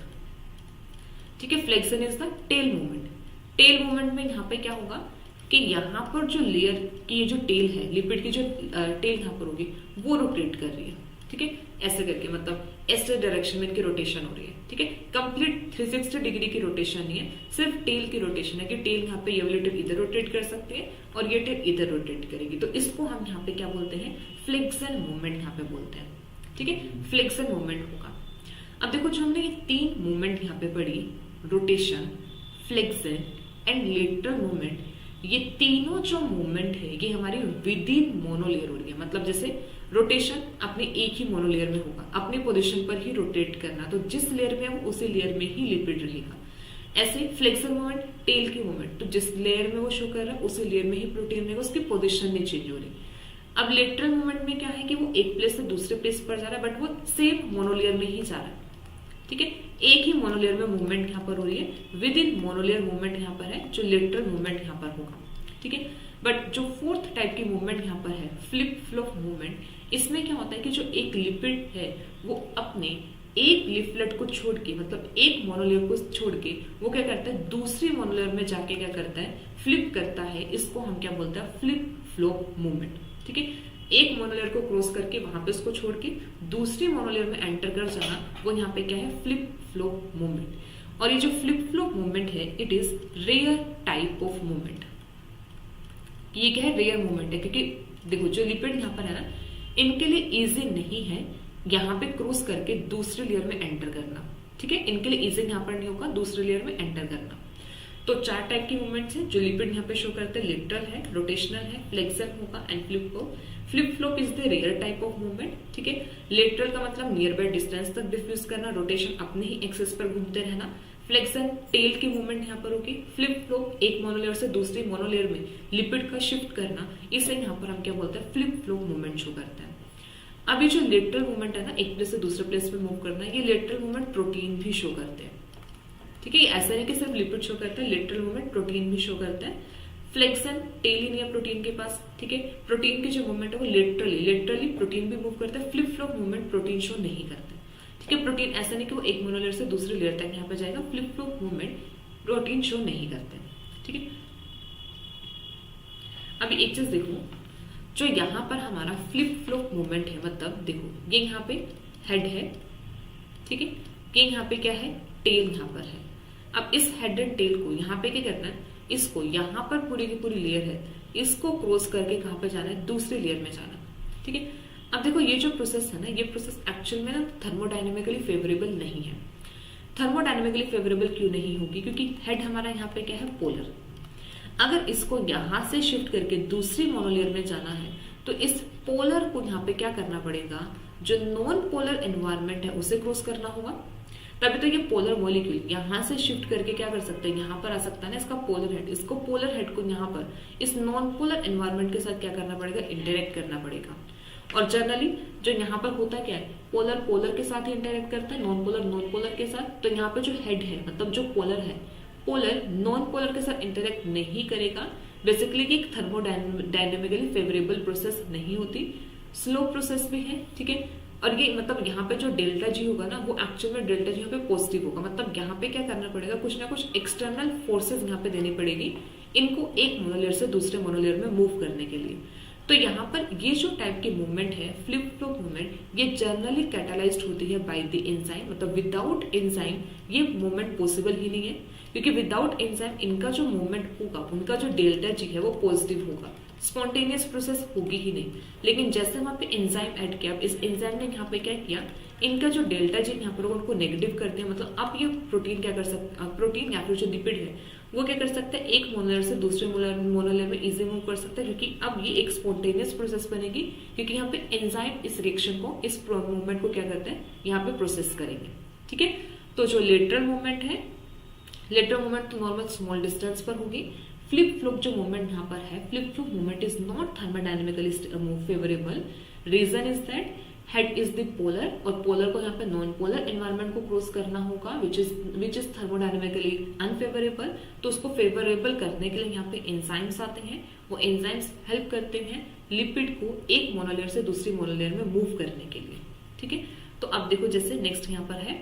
ठीक है, flexion is the tail movement. Tail movement में यहाँ पे क्या होगा, कि यहाँ पर जो लेयर की जो टेल है, लिपिड की जो टेल यहाँ पर होगी वो रोटेट कर रही है, ठीक है, ऐसे करके, मतलब ऐसे डायरेक्शन में इनकी रोटेशन हो रही है, ठीक है। कंप्लीट 360 डिग्री की रोटेशन नहीं है, सिर्फ टेल की रोटेशन है कि टेल यहाँ पे ये वाली टेल इधर रोटेट कर सकती है और ये टेल इधर रोटेट करेगी। तो इसको हम यहाँ पे क्या बोलते हैं, फ्लेक्शन मूवमेंट यहाँ पे बोलते हैं, ठीक है, फ्लेक्शन मूवमेंट होगा। अब देखो जो हमने ये 3 मूवमेंट यहाँ पे पढ़ी, rotation, flexion and lateral movement, ये तीनों जो मूवमेंट है ये हमारी विद इन मोनोलेयर हो रही है। मतलब जैसे रोटेशन अपने एक ही मोनोलेयर में होगा, अपने पोजीशन पर ही रोटेट करना, तो जिस लेयर में वो उसी लेयर में ही लिपिड रहेगा। ऐसे फ्लेक्सर मूवमेंट, टेल की मूवमेंट, तो जिस लेयर में वो शो कर रहा है उसी लेयर में ही प्रोटीन रहेगा, उसकी पोजीशन नहीं चेंज हो रही। अब लेटरल मूवमेंट में क्या है कि वो एक प्लेस से दूसरे प्लेस पर जा रहा है, बट वो सेम मोनोलेयर में ही जा रहा है, ठीक है, एक ही मोनोलेयर में मूवमेंट यहाँ पर हो रही है। विद इन मोनोलेयर मूवमेंट यहाँ पर है, जो लेटरल मूवमेंट यहाँ पर होगा, ठीक है। बट जो 4th टाइप की मूवमेंट यहाँ पर है, फ्लिप फ्लॉप मूवमेंट, इसमें क्या होता है कि जो एक लिपिड है वो अपने एक लिफलेट को छोड़ के, मतलब एक मोनोलेयर को छोड़ के वो क्या करता है, दूसरी मोनोलेयर में जाके क्या करता है, फ्लिप करता है। इसको हम क्या बोलते हैं, फ्लिप फ्लॉप मूवमेंट, ठीक है। एक मोनोलेयर को क्रॉस करके वहां पे उसको छोड़ के दूसरी मोनोलेयर में एंटर कर जाना, वो यहाँ पे क्या है, फ्लिप फ्लॉप मूवमेंट। और ये जो फ्लिप फ्लॉप मूवमेंट है, it is rare type of movement. ये क्या है, रेयर मूवमेंट है, क्योंकि देखो जो लिपिड यहाँ पर है ना, इनके लिए इजी नहीं है यहाँ पे क्रॉस करके दूसरे लेयर में एंटर करना, ठीक है, इनके लिए इजी यहाँ पर नहीं होगा दूसरे लेयर में एंटर करना। तो 4 टाइप की मूवमेंट्स हैं जो लिपिड यहाँ पे शो करते हैं, लेटरल है, रोटेशनल है, फ्लेक्सर होगा and flip flop. Flip flop is the rare type of movement, ठीक है। लेटरल का मतलब नियर बाय डिस्टेंस तक डिफ्यूज करना, रोटेशन अपने ही एक्सेस पर घूमते रहना, फ्लेक्शन टेल की मूवमेंट यहाँ पर होगी, फ्लिप फ्लॉप एक मोनोलेयर से दूसरी मोनोलेयर में लिपिड का शिफ्ट करना, इसे यहाँ पर हम क्या बोलते हैं, फ्लिप फ्लॉप मूवमेंट शो करता है। अब ये जो लेटरल मूवमेंट है ना, एक प्लेस से दूसरे प्लेस पे मूव करना, ये लेटरल मूवमेंट प्रोटीन भी शो करते हैं, ठीक है। ऐसा नहीं कि सिर्फ लिपिड शो करता है, लेटरल मूवमेंट प्रोटीन भी शो करता है। फ्लेक्शन टेल ही नहीं है प्रोटीन के पास, ठीक है, प्रोटीन की जो मूवमेंट है वो लेटरली प्रोटीन भी मूव करता है। Flip flop movement protein show नहीं करता, ठीक है। प्रोटीन ऐसा नहीं कि वो एक मोनोलेयर से दूसरे लेयर तक यहाँ पे जाएगा, flip flop movement protein show नहीं करते, ठीक है। अभी एक चीज देखो, जो यहाँ पर हमारा फ्लिप फ्लॉप मूवमेंट है, मतलब देखो ये यहाँ पे हेड है, ठीक है, ये यहाँ पे क्या है, टेल यहाँ पर है। अब इस हेड एंड टेल को यहाँ पे क्या करना है, इसको यहाँ पर पूरी की पूरी लेयर है, इसको क्रॉस करके कहाँ पे जाना है, दूसरी लेयर में जाना, ठीक है। अब देखो ये जो प्रोसेस है ना, ये प्रोसेस एक्चुअल में ना थर्मोडायनेमिकली फेवरेबल नहीं है। थर्मोडायनेमिकली फेवरेबल क्यों नहीं होगी, क्योंकि हेड हमारा यहाँ पे क्या है, पोलर। अगर इसको यहाँ से शिफ्ट करके दूसरी मोनोलेयर में जाना है तो इस पोलर को यहाँ पे क्या करना पड़ेगा, जो नॉन पोलर एनवायरमेंट है उसे क्रॉस करना होगा, तभी तो ये पोलर मॉलिक्यूल यहाँ से शिफ्ट करके क्या कर सकते हैं, यहाँ पर आ सकता है ना इसका पोलर हेड, इसको पोलर हेड को यहाँ पर इस नॉन पोलर एनवायरमेंट के साथ क्या करना पड़ेगा, इंटरेक्ट करना पड़ेगा। और जनरली जो यहाँ पर होता क्या है, पोलर पोलर के साथ ही इंटरेक्ट करता है, नॉन पोलर के साथ। तो यहाँ पे जो हेड है, मतलब जो पोलर है, पोलर नॉन पोलर के साथ इंटरेक्ट नहीं करेगा। बेसिकली एक थर्मोडायनेमिकली फेवरेबल प्रोसेस नहीं होती, स्लो प्रोसेस भी है, ठीक है। और ये मतलब यहाँ पे जो डेल्टा जी होगा ना, वो एक्चुअल में डेल्टा जी यहाँ पे पॉजिटिव होगा। मतलब यहाँ पे क्या करना पड़ेगा, कुछ ना कुछ एक्सटर्नल फोर्सेस यहाँ पे देनी पड़ेगी इनको एक मोनोलेयर से दूसरे मोनोलेयर में मूव करने के लिए। तो यहाँ पर ये जो टाइप की मूवमेंट है, फ्लिप फ्लॉप मूवमेंट, ये जनरली कैटालाइज्ड होती है बाय द एंजाइम। मतलब विदाउट एंजाइम ये मूवमेंट पॉसिबल ही नहीं है, क्योंकि विदाउट एंजाइम इनका जो मूवमेंट होगा, उनका जो डेल्टा जी है वो पॉजिटिव होगा, स्पॉन्टेनियस प्रोसेस होगी ही नहीं। लेकिन जैसे वहां पे एंजाइम ऐड किया, इस एंजाइम ने यहाँ पे क्या किया, इनका जो डेल्टा जी यहाँ पर उनको नेगेटिव करते हैं। मतलब अब ये प्रोटीन क्या कर सकता, प्रोटीन या फिर जो लिपिड है वो क्या कर सकता है, एक मोनोलेयर से दूसरे मोनोलेयर में इजी मूव कर सकता है, क्योंकि अब ये एक स्पॉन्टेनियस प्रोसेस बनेगी, क्योंकि यहाँ पे एंजाइम इस रिएक्शन को, इस मूवमेंट को क्या करते हैं, यहाँ पे प्रोसेस करेंगे, ठीक है। तो जो लेटरल मूवमेंट है, लेटरल मूवमेंट तो नॉर्मल स्मॉल डिस्टेंस पर होगी। फ्लिप फ्लॉप जो मूवमेंट यहाँ पर है, flip flop movement is not thermodynamically favourable. Reason is that head is the polar, और पोलर को यहाँ पे नॉन पोलर एनवायरमेंट को क्रॉस करना होगा, विच इज थर्मोडायनेमिकली अनफेवरेबल। तो उसको फेवरेबल करने के लिए यहाँ पे एंजाइम्स आते हैं, वो एंजाइम्स हेल्प करते हैं लिपिड को एक मोनोलेयर से दूसरी मोनोलेयर में मूव करने के लिए, ठीक है। तो अब देखो जैसे नेक्स्ट यहाँ पर है,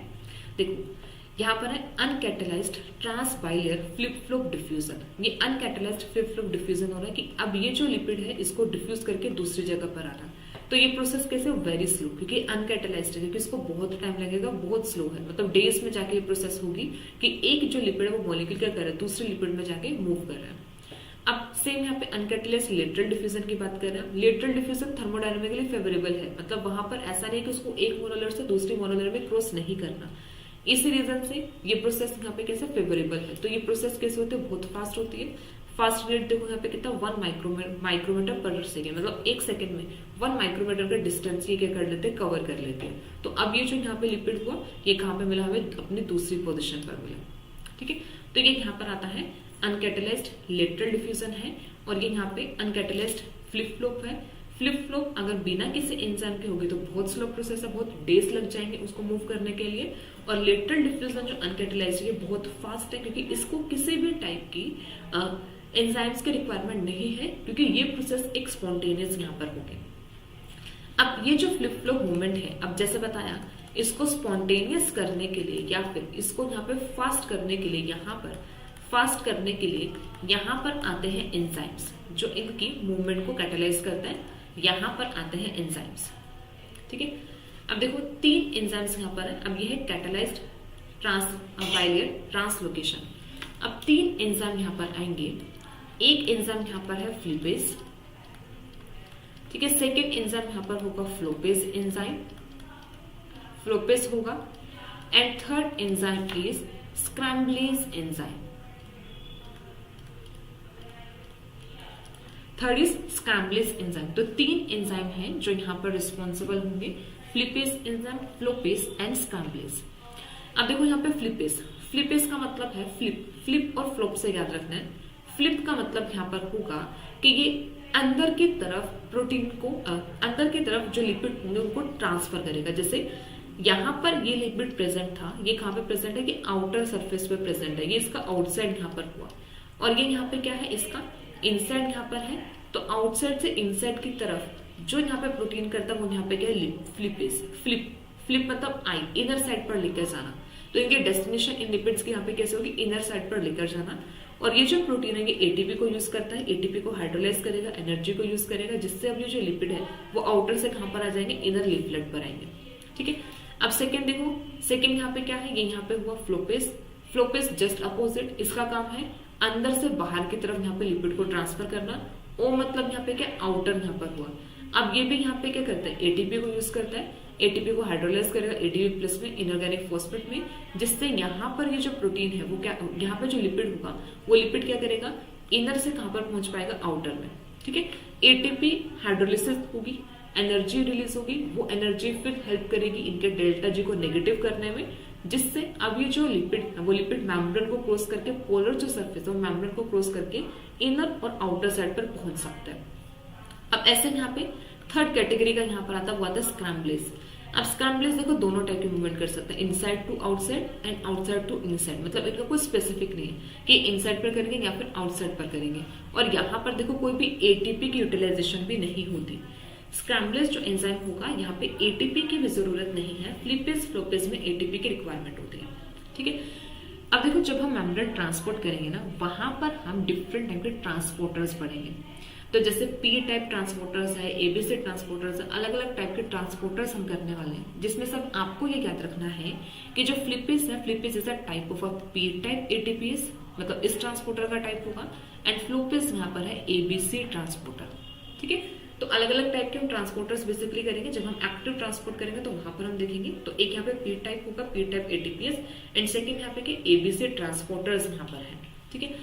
देखो यहाँ पर है अनकैटेलाइज्ड ट्रांसबाइलियर फ्लिप फ्लॉप डिफ्यूजन। ये अनकैटेलाइज्ड फ्लिप फ्लॉप डिफ्यूजन हो रहा है कि अब ये जो लिपिड है इसको डिफ्यूज करके दूसरी जगह पर आना। तो ये प्रोसेस कैसे, वेरी स्लो, क्योंकि अनकैटेलाइज्ड है, क्योंकि इसको बहुत टाइम लगेगा, बहुत स्लो है, मतलब डेज में जाके ये प्रोसेस होगी कि एक जो लिपिड है वो मॉलिक्यूल क्या कर रहा है, दूसरे लिपिड में जाके मूव कर रहा है। अब सेम यहाँ पे अनकैटेलाइज्ड लेटरल डिफ्यूजन की बात कर रहे हैं। लेटरल डिफ्यूजन थर्मोडायनामिकली फेवरेबल है, मतलब वहां पर ऐसा नहीं कि उसको एक मोनोलर से दूसरी मोनोलर में क्रॉस नहीं करना। इसी रीजन से ये प्रोसेस यहाँ पे कैसे फेवरेबल है। तो ये प्रोसेस कैसे होती है, बहुत फास्ट होती है। फास्ट रेट देखो यहाँ पे कितना 1 माइक्रोमीटर पर सेकेंड, मतलब 1 सेकेंड में 1 माइक्रोमीटर का डिस्टेंस ये क्या कर लेते हैं, कवर कर लेते हैं। तो अब ये जो यहाँ पे लिपिड हुआ ये कहाँ पे मिला, हमें अपनी दूसरी पोजिशन पर मिला। ठीक है, तो ये यहाँ पर आता है अनकैटेलाइज्ड लेटरल डिफ्यूजन है, और ये यहाँ पे अनकैटेलाइज्ड फ्लिप फ्लॉप है। फ्लिप फ्लॉप अगर बिना किसी एंजाइम के होगी तो बहुत स्लो प्रोसेस है, बहुत डेज लग जाएंगे उसको मूव करने के लिए। और लेटरल डिफ्यूजन जो अनकैटेलाइज्ड है बहुत फास्ट है, क्योंकि इसको किसी भी टाइप की एंजाइम्स की रिक्वायरमेंट नहीं है, क्योंकि ये प्रोसेस एक स्पॉन्टेनियस यहाँ पर होगी। अब ये जो फ्लिप फ्लॉप मूवमेंट है, अब जैसे बताया, इसको स्पॉन्टेनियस करने के लिए या फिर इसको यहाँ पे फास्ट करने के लिए, यहाँ पर फास्ट करने के लिए यहाँ पर आते हैं एंजाइम्स जो इनकी मूवमेंट को कैटेलाइज करते हैं। यहाँ पर आते हैं एंजाइम्स। ठीक है, अब देखो 3 एंजाइम्स यहाँ पर है। अब ये है कैटेलाइज्ड ट्रांसबाइलियर ट्रांसलोकेशन। अब 3 एंजाइम यहाँ पर आएंगे। एक एंजाइम यहाँ पर है फ्लिपेज, ठीक है। सेकेंड एंजाइम यहाँ पर होगा फ्लोपेज एंजाइम, फ्लोपेज होगा। And third enzyme is scramblase enzyme. Third is scramblase enzyme. तो 3 एंजाइम हैं जो यहाँ पर रिस्पॉन्सिबल होंगे, फ्लिपेज एंजाइम, फ्लोपेज एंड स्क्रैम्बलेज। अब देखो यहाँ पे फ्लिपेज, फ्लिपेज का मतलब है फ्लिप, फ्लिप और फ्लोप से याद रखना है। फ्लिप का मतलब यहाँ पर होगा कि ये अंदर की तरफ प्रोटीन को, अंदर की तरफ जो लिपिड होंगे उनको ट्रांसफर करेगा। जैसे यहाँ पर ये लिपिड प्रेजेंट था, ये कहाँ पे प्रेजेंट है कि आउटर सरफेस पे प्रेजेंट है, ये इसका आउटसाइड यहाँ पर हुआ। और ये यहाँ पे क्या है, इसका इनसाइड यहाँ पर है। तो आउटसाइड से इनसाइड की तरफ जो यहाँ पे प्रोटीन करता है वो यहाँ पे क्या है, फ्लिपेज। फ्लिप मतलब आई, इनर साइड पर लेकर जाना। तो इनके डेस्टिनेशन इन लिपिड्स की यहाँ पे कैसे होगी, इनर साइड पर लेकर जाना। और ये जो प्रोटीन है ये एटीपी को यूज करता है, एटीपी को हाइड्रोलाइज करेगा, एनर्जी को यूज करेगा, जिससे अब ये जो लिपिड है वो आउटर से कहाँ पर आ जाएंगे, इनर लीफलेट पर आएंगे। ठीक है, अब सेकेंड देखो, सेकेंड यहाँ पे क्या है, ये यहाँ पे हुआ फ्लोपेज। फ्लोपेज जस्ट अपोजिट, इसका काम है अंदर से बाहर की तरफ यहाँ पे लिपिड को ट्रांसफर करना। ओ मतलब यहाँ पे क्या, आउटर यहाँ पर हुआ। अब ये भी यहाँ पे क्या करता है, एटीपी को यूज करता है, एटीपी को हाइड्रोलाइज करेगा एटीपी प्लस में, इनऑर्गेनिक फॉस्फेट में, जिससे यहाँ पर ये जो प्रोटीन है वो क्या, यहाँ पे जो लिपिड होगा वो लिपिड क्या करेगा, इनर से कहाँ पर पहुंच पाएगा, आउटर में। ठीक है, एटीपी हाइड्रोलिसिस होगी, एनर्जी रिलीज होगी, वो एनर्जी फिर हेल्प करेगी इनके डेल्टा जी को नेगेटिव करने में, जिससे अब ये जो लिपिड है वो लिपिड मेम्ब्रेन को क्रॉस करके, पोलर जो सरफेस है वो मेम्ब्रेन को क्रॉस करके इनर और आउटर साइड पर पहुंच सकता है। अब ऐसे यहाँ पे थर्ड कैटेगरी का यहाँ पर आता हुआ था स्क्रैम्बलेज। अब स्क्रैम्बलेज देखो दोनों टाइप की मूवमेंट कर सकते हैं, inside to outside and outside to inside. मतलब इनका कोई स्पेसिफिक नहीं है कि इनसाइड पर करेंगे या फिर आउटसाइड पर करेंगे। और यहाँ पर देखो कोई भी एटीपी की यूटिलाइजेशन भी नहीं होती। स्क्रैम्बलेज जो एंजाइम होगा यहाँ पे एटीपी की भी जरूरत नहीं है, फ्लिपेज फ्लोपेज में एटीपी की रिक्वायरमेंट होती है। ठीक है, अब देखो जब हम मेम्ब्रेन ट्रांसपोर्ट करेंगे ना, वहां पर हम डिफरेंट टाइप के ट्रांसपोर्टर्स पढ़ेंगे। तो जैसे पी टाइप ट्रांसपोर्टर्स है, एबीसी ट्रांसपोर्टर्स है, अलग अलग टाइप के ट्रांसपोर्टर्स हम करने वाले हैं, जिसमें सब आपको ये याद रखना है कि जो फ्लिपेज है, flippase is a type of a P type ATPase, मतलब इस ट्रांसपोर्टर का टाइप होगा। एंड फ्लोपेज यहाँ पर है एबीसी ट्रांसपोर्टर। ठीक है, तो अलग अलग टाइप के हम ट्रांसपोर्टर्स बेसिकली करेंगे। जब हम एक्टिव ट्रांसपोर्ट करेंगे तो वहां पर हम देखेंगे, तो एक यहाँ पे पी टाइप होगा, P type ATPase, and second यहाँ पे कि एबीसी ट्रांसपोर्टर्स यहाँ पर है। ठीक है,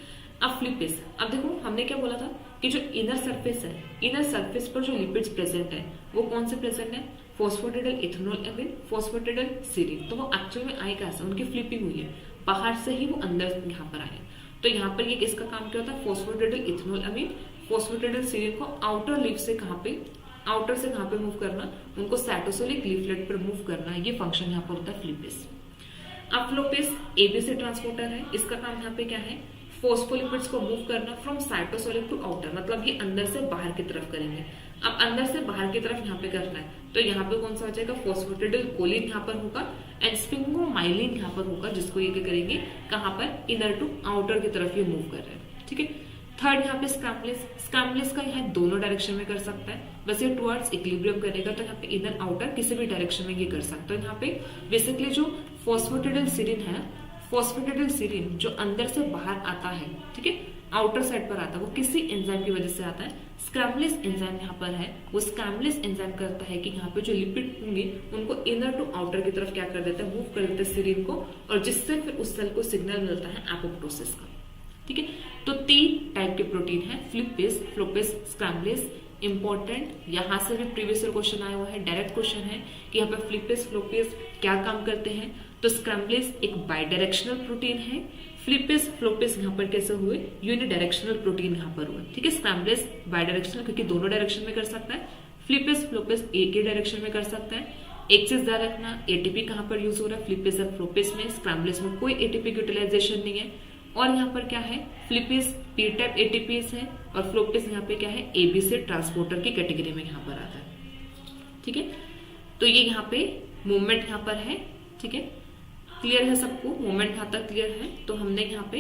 अब फ्लिपेज, अब देखो हमने क्या बोला था कि जो इनर सरफेस है, इनर सरफेस पर जो लिपिड्स प्रेजेंट है वो कौन से प्रेजेंट है, phosphatidylethanolamine, phosphatidylserine. तो वो एक्चुअल में आए कैसे, उनकी फ्लिपिंग हुई है, बाहर से ही वो अंदर यहाँ पर आए। तो यहाँ पर ये किसका काम क्या होता है, phosphatidylethanolamine, phosphatidylserine को आउटर लीफ से कहाँ पे, आउटर से कहाँ पे मूव करना, उनको साइटोसोलिक लीफलेट पर मूव करना, ये फंक्शन यहाँ पर होता है फ्लिपेज। अब फ्लोपेज एबीसी ट्रांसपोर्टर है, इसका काम यहाँ पे क्या है, फॉस्फोलिपिड्स को मूव करना फ्रॉम साइटोसोलिक टू आउटर, मतलब ये अंदर से बाहर की तरफ करेंगे। अब अंदर से बाहर की तरफ यहाँ पे करना है, तो यहाँ पे कौन सा हो जाएगा, फॉस्फेटिडिल कोलिन यहाँ पर होगा एंड स्फिंगोमाइलिन यहाँ पर होगा, जिसको ये क्या करेंगे, कहाँ पर, इनर टू आउटर की तरफ ये मूव कर रहे हैं। ठीक है, थर्ड यहाँ पे स्क्रैम्बलिस का यहाँ दोनों डायरेक्शन में कर सकता है, बस ये टुवर्ड्स इक्विलिब्रियम करेगा, तो यहाँ पे इनर आउटर किसी भी डायरेक्शन में ये कर सकता है। यहाँ पे बेसिकली जो फॉस्फेटिडिल सीरीन है, फॉस्फेटिडिल सीरीन जो अंदर से बाहर आता है, ठीक है, आउटर साइड पर आता है, वो किसी एंजाइम की वजह से आता है। स्क्रैम्बलिस एंजाइम यहाँ पर है, वो स्क्रैम्बलिस एंजाइम करता है कि यहाँ पे जो लिपिड होंगे उनको इनर टू आउटर की तरफ क्या कर देता है, मूव कर देता है सीरीन को, और जिससे फिर उस सेल को सिग्नल मिलता है एपोप्टोसिस का। ठीक है, तो 3 टाइप के प्रोटीन है, फ्लिपेज, फ्लोपेज, स्क्रैम्बलिस। इंपॉर्टेंट, यहां से भी प्रीवियस ईयर क्वेश्चन आया हुआ है, डायरेक्ट क्वेश्चन है कि यहाँ पे फ्लिपेज फ्लोपेज क्या काम करते हैं। तो स्क्रैम्बलिस एक बाइडायरेक्शनल प्रोटीन है, फ्लिपेज फ्लोपेज यहाँ पर कैसे हुए, यूनिडायरेक्शनल प्रोटीन यहाँ पर हुए। ठीक है, स्क्रैम्बलिस बाइडायरेक्शनल क्योंकि दोनों डायरेक्शन में कर सकता है, फ्लिपेज फ्लोपेज एक ही डायरेक्शन में कर सकता है। एक चीज ध्यान रखना, एटीपी कहाँ पर यूज हो रहा है, फ्लिपेज और फ्लोपेज में, स्क्रैम्बलिस में कोई एटीपी की यूटिलाइजेशन नहीं है। और यहाँ पर क्या है, फ्लिपेज पी टाइप एटीपीज है और फ्लोपेज यहाँ पे क्या है, एबी से ट्रांसपोर्टर की कैटेगरी में यहाँ पर आता है। ठीक है, तो ये यहाँ पे मूवमेंट यहाँ पर है। ठीक है, क्लियर है सबको, मूवमेंट यहाँ तक क्लियर है। तो हमने यहाँ पे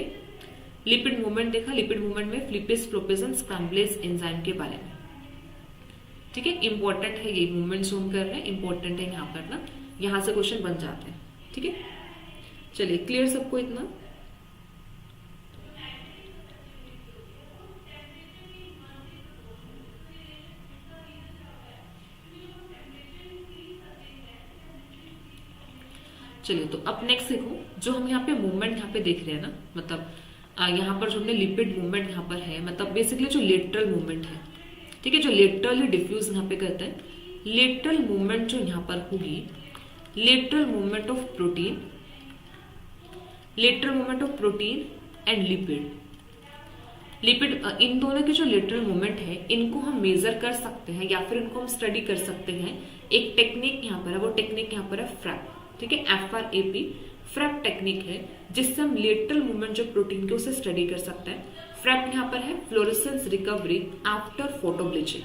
लिपिड मूवमेंट देखा, लिपिड मूवमेंट में फ्लिपेज फ्लोपेज एंड स्क्रैम्बलिस एंजाइम के बारे में। ठीक है, इंपॉर्टेंट है, ये मूवमेंट जोन कर रहे हैं, इंपॉर्टेंट है यहाँ पर ना, यहाँ से क्वेश्चन बन जाते हैं। ठीक है, चलिए क्लियर सबको इतना। चलिए, तो अब नेक्स्ट देखो, जो हम यहाँ पे मूवमेंट यहाँ पे देख रहे हैं ना, मतलब यहाँ पर जो हमने लिपिड मूवमेंट यहाँ पर है, मतलब बेसिकली जो लेटरल मूवमेंट है, ठीक है, जो लेटरली डिफ्यूज यहाँ पे करते हैं, लेटरल मूवमेंट जो यहाँ पर होगी, lateral movement of protein, lateral movement of protein and lipid, इन दोनों की जो लेटरल मूवमेंट है, इनको हम मेजर कर सकते हैं या फिर इनको हम स्टडी कर सकते हैं। एक टेक्निक यहाँ पर है, वो टेक्निक यहाँ पर है फ्रैप। ठीक है, FRAP फ्रैप टेक्निक है, जिससे हम लेटरल मूवमेंट जो प्रोटीन के उसे स्टडी कर सकते हैं। फ्रैप यहाँ पर है fluorescence recovery after photo bleaching.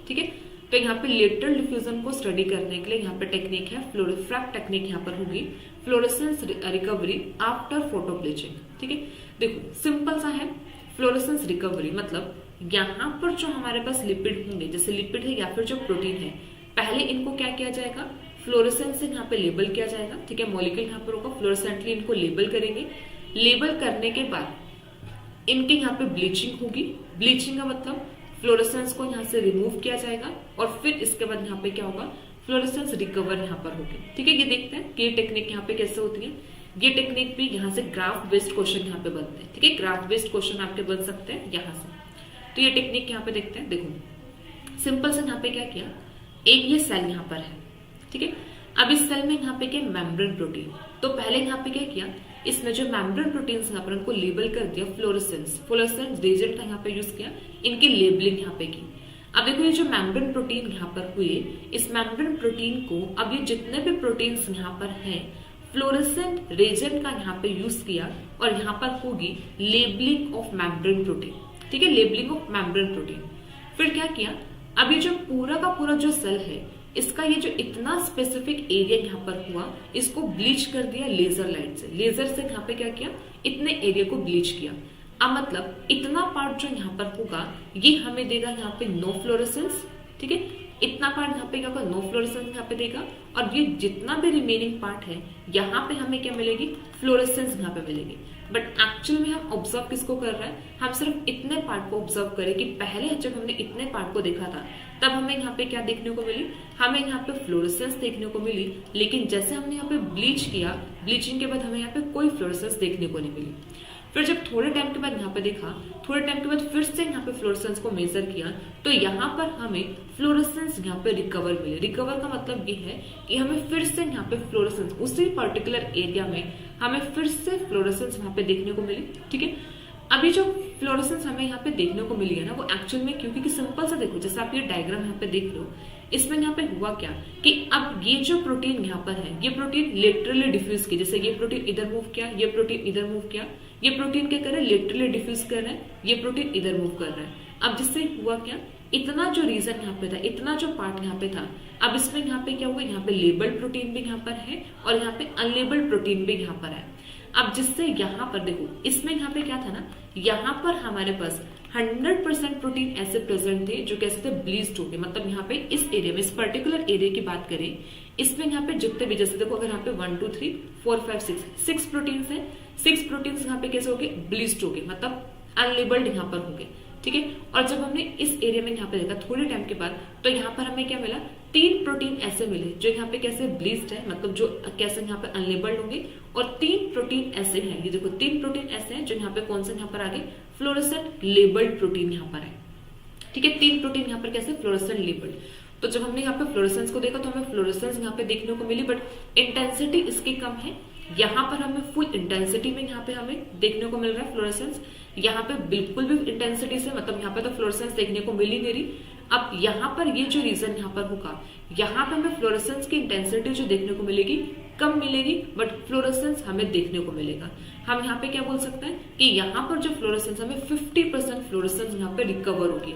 ठीक है, तो यहाँ पे लेटरल डिफ्यूजन को स्टडी करने के लिए यहाँ पे टेक्निक है फ्रैप टेक्निक यहाँ पर होगी fluorescence recovery after photo bleaching. ठीक है, देखो सिंपल सा है, फ्लोरेसेंस रिकवरी मतलब यहाँ पर जो हमारे पास लिपिड होंगे, जैसे लिपिड है या फिर जो प्रोटीन है, पहले इनको क्या किया जाएगा, फ्लोरेसेंस से यहाँ पे लेबल किया जाएगा। ठीक है, मॉलिक्यूल यहाँ पर होगा, फ्लोरेसेंटली इनको लेबल करेंगे। लेबल करने के बाद इनके यहाँ पे ब्लीचिंग होगी। ब्लीचिंग का मतलब फ्लोरेसेंस को यहाँ से रिमूव किया जाएगा और फिर इसके बाद यहाँ पे क्या होगा, फ्लोरेसेंस रिकवर यहाँ पर होगी। ठीक है, ये देखते हैं कि ये टेक्निक यहाँ पे कैसे होती है। ये टेक्निक भी यहाँ से ग्राफ बेस्ड क्वेश्चन यहाँ पे बनते हैं। ठीक है, ग्राफ बेस्ड क्वेश्चन आपके बन सकते हैं यहाँ से। तो ये टेक्निक यहाँ पे देखते हैं। देखो सिंपल से यहाँ पे क्या किया, एक ये सेल यहाँ पर है। ठीक है, अब इस सेल में यहाँ पे क्या, मेम्ब्रेन प्रोटीन। तो पहले यहाँ पे क्या किया, इसमें जो मेम्ब्रेन प्रोटीन यहाँ पर उनको लेबल कर दिया, फ्लोरेसेंस रिएजेंट का यहाँ पे यूज किया, इनकी लेबलिंग यहाँ पे की। अब देखो ये जो मेम्ब्रेन प्रोटीन यहाँ पर हुए, इस मेम्ब्रेन प्रोटीन को अब ये जितने भी प्रोटीन्स यहाँ पर हैं, फ्लोरेसेंट रिएजेंट का यहाँ पे यूज किया और यहाँ पर होगी लेबलिंग ऑफ मेम्ब्रेन प्रोटीन। ठीक है, लेबलिंग ऑफ मेम्ब्रेन प्रोटीन। फिर क्या किया, अब ये जो पूरा का पूरा जो सेल है, इसका ये जो इतना स्पेसिफिक एरिया यहाँ पर हुआ, इसको ब्लीच कर दिया लेजर लाइट से। लेजर से यहाँ पे क्या किया, इतने एरिया को ब्लीच किया। अब मतलब इतना पार्ट जो यहाँ पर होगा, ये हमें देगा यहाँ पे नो फ्लोरेसेंस। ठीक है, इतना पार्ट यहाँ पे क्या होगा, नो फ्लोरेसेंस यहाँ पे देगा, और ये जितना भी रिमेनिंग पार्ट है यहाँ पे हमें क्या मिलेगी, फ्लोरेसेंस यहाँ पे मिलेगी। बट एक्चुअल में हम ऑब्जर्व किसको कर रहे हैं, हम सिर्फ इतने पार्ट को ऑब्जर्व करें कि पहले जब हमने इतने पार्ट को देखा था तब हमें यहाँ पे क्या देखने को मिली, हमें यहाँ पे फ्लोरेसेंस देखने को मिली। लेकिन जैसे हमने यहाँ पे ब्लीच किया, ब्लीचिंग के बाद हमें यहाँ पे कोई फ्लोरेसेंस देखने को नहीं मिली। फिर जब थोड़े टाइम के बाद यहाँ पे देखा, थोड़े टाइम के बाद फिर से यहाँ पे फ्लोरेसेंस को मेजर किया, तो यहाँ पर हमें फ्लोरेसेंस यहाँ पे रिकवर मिले। रिकवर का मतलब ये है कि हमें फिर से यहाँ पे फ्लोरेसेंस उसी पर्टिकुलर एरिया में हमें फिर से फ्लोरेसेंस वहां पे देखने को मिली। ठीक है, अभी जो फ्लोरेसेंस हमें यहाँ पे देखने को मिली है ना, वो एक्चुअल में क्योंकि सिंपल सा देखो, जैसे आप ये डायग्राम यहाँ पे देख रहे हो, इसमें यहाँ पे हुआ क्या कि अब ये जो प्रोटीन यहाँ पर है, ये प्रोटीन लेटरली डिफ्यूज की, जैसे ये प्रोटीन इधर मूव किया, ये प्रोटीन इधर मूव किया, ये प्रोटीन क्या कर रहा है, लेटरली डिफ्यूज कर रहा है, ये प्रोटीन इधर मूव कर रहा है। अब जिससे हुआ क्या, इतना जो रीजन यहाँ पे था, इतना जो पार्ट यहाँ पे था, अब इसमें यहाँ पे क्या हुआ, यहाँ पे लेबल्ड प्रोटीन भी यहाँ पर है और यहाँ पे अनलेबल्ड प्रोटीन भी यहाँ पर है। अब जिससे यहाँ पर देखो, इसमें यहाँ पे क्या था ना, यहाँ पर हमारे पास 100% प्रोटीन ऐसे प्रेजेंट थे जो कैसे थे, ब्लीच्ड हो गए। मतलब यहाँ पे इस एरिया में, इस पर्टिकुलर एरिया की बात करें, इसमें यहाँ पे जितने भी, जैसे देखो अगर यहाँ पे 1 2 3 4 5 6 प्रोटीन है, 6 प्रोटीन यहाँ पे कैसे हो गए, ब्लीच्ड हो गए, मतलब अनलेबल्ड यहाँ पर हो गए। ठीक है, और जब हमने इस एरिया में यहाँ पे देखा थोड़े टाइम के बाद, तो यहाँ पर हमें क्या मिला, 3 प्रोटीन ऐसे मिले जो यहाँ पे कैसे ब्लीच्ड है, मतलब जो कैसे यहाँ पे अनलेबल्ड होंगे, और 3 प्रोटीन ऐसे हैं, ये देखो 3 प्रोटीन ऐसे हैं जो यहाँ पे कौन सा यहाँ पर आगे, फ्लोरोसेंट लेबल्ड प्रोटीन यहाँ पर है। ठीक है, 3 प्रोटीन यहाँ पर कैसे, फ्लोरोसेंट लेबल्ड। तो जब हमने यहाँ पे फ्लोरोसेंस को देखा तो हमें फ्लोरोसेंस यहाँ पे देखने को मिली, बट इंटेंसिटी इसकी कम है। यहाँ पर हमें फुल इंटेंसिटी में यहाँ पे हमें देखने को मिल रहा है फ्लोरोसेंस, यहाँ पे बिल्कुल भी इंटेंसिटी से, मतलब यहाँ पे तो फ्लोरोसेंस देखने को मिल ही नहीं रही। अब यहाँ पर ये जो रीजन यहाँ पर होगा, यहाँ पे हमें फ्लोरोसेंस की इंटेंसिटी जो देखने को मिलेगी कम मिलेगी, बट फ्लोरोसेंस हमें देखने को मिलेगा। हम यहाँ पे क्या बोल सकते हैं कि यहाँ पर जो फ्लोरोसेंस, हमें 50% फ्लोरोसेंस यहाँ पे रिकवर होगी।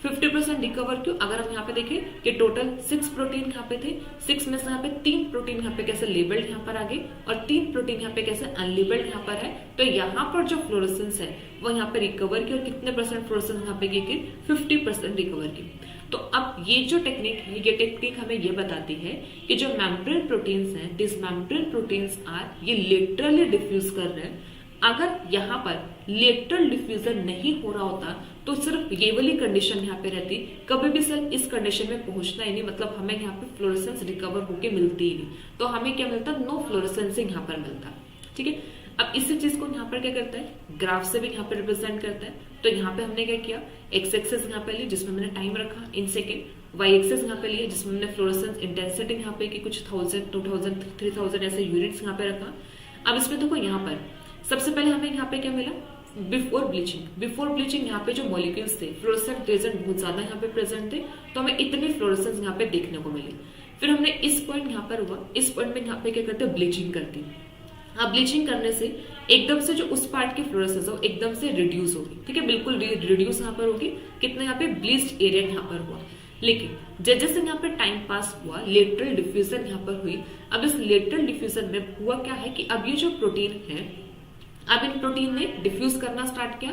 50% रिकवर क्यों, अगर हम यहाँ पे देखें कि टोटल 6 प्रोटीन यहाँ पे थे, 6 में से यहाँ पे 3 प्रोटीन यहाँ पे कैसे लेबल्ड यहाँ पर आ गए और 3 प्रोटीन यहाँ पे कैसे अनलेबल्ड यहाँ पर है, तो यहाँ पर जो फ्लोरोसेंस है वो यहाँ पे रिकवर की, और कितने परसेंट फ्लोरोसेंस यहाँ पे की, 50% रिकवर की। तो अब ये जो टेक्निक है, ये टेक्निक हमें ये बताती है कि जो मेम्ब्रेन प्रोटीन्स हैं, दिस मेम्ब्रेन प्रोटीन्स आर, ये लेटरली डिफ्यूज कर रहे हैं। अगर यहाँ पर लेटरल डिफ्यूजन नहीं हो रहा होता तो सिर्फ ये वाली कंडीशन यहाँ पे रहती, कभी भी सेल इस कंडीशन में पहुंचना ही नहीं, मतलब हमें यहाँ पे फ्लोरोसेंस रिकवर होके मिलती ही नहीं। तो हमें क्या मिलता, नो फ्लोरोसेंसिंग यहाँ पर मिलता। ठीक है, अब इसी चीज को यहाँ पर क्या करता है, ग्राफ से भी यहाँ पे रिप्रेजेंट करता है। तो यहाँ पे हमने क्या किया, एक्स एक्सेस यहाँ पे ली जिसमें मैंने टाइम रखा इन सेकेंड, वाई एक्सेस यहाँ पे लिया जिसमें मैंने फ्लोरोसेंस इंटेंसिटी यहाँ पे की कुछ 1000 2000 3000 ऐसे यूनिट्स यहाँ पे रखा। अब इसमें देखो यहाँ पर सबसे पहले हमें यहाँ पे क्या मिला, बिफोर ब्लीचिंग यहाँ पे जो मॉलिक्यूल्स थे, फ्लोरोसेंट एजेंट बहुत ज्यादा यहाँ पे प्रेजेंट थे, तो हमें इतनी फ्लोरोसेंस यहाँ पे देखने को मिली। फिर हमने इस पॉइंट यहाँ पर हुआ, इस पॉइंट में यहाँ पे क्या करते हैं, ब्लीचिंग करती है। अब ब्लीचिंग करने से एकदम से जो उस पार्ट की फ्लोरोसेंस है वो एकदम से रिड्यूस होगी। ठीक है, बिल्कुल रिड्यूस यहाँ पर होगी, कितना यहाँ पे ब्लीच्ड एरिया यहाँ पर हुआ। लेकिन जैसे यहाँ पे टाइम पास हुआ, लेटरल डिफ्यूजन यहाँ पर हुई। अब इस लेटरल डिफ्यूजन में हुआ क्या है कि अब ये जो प्रोटीन है, अब इन प्रोटीन ने डिफ्यूज करना स्टार्ट किया।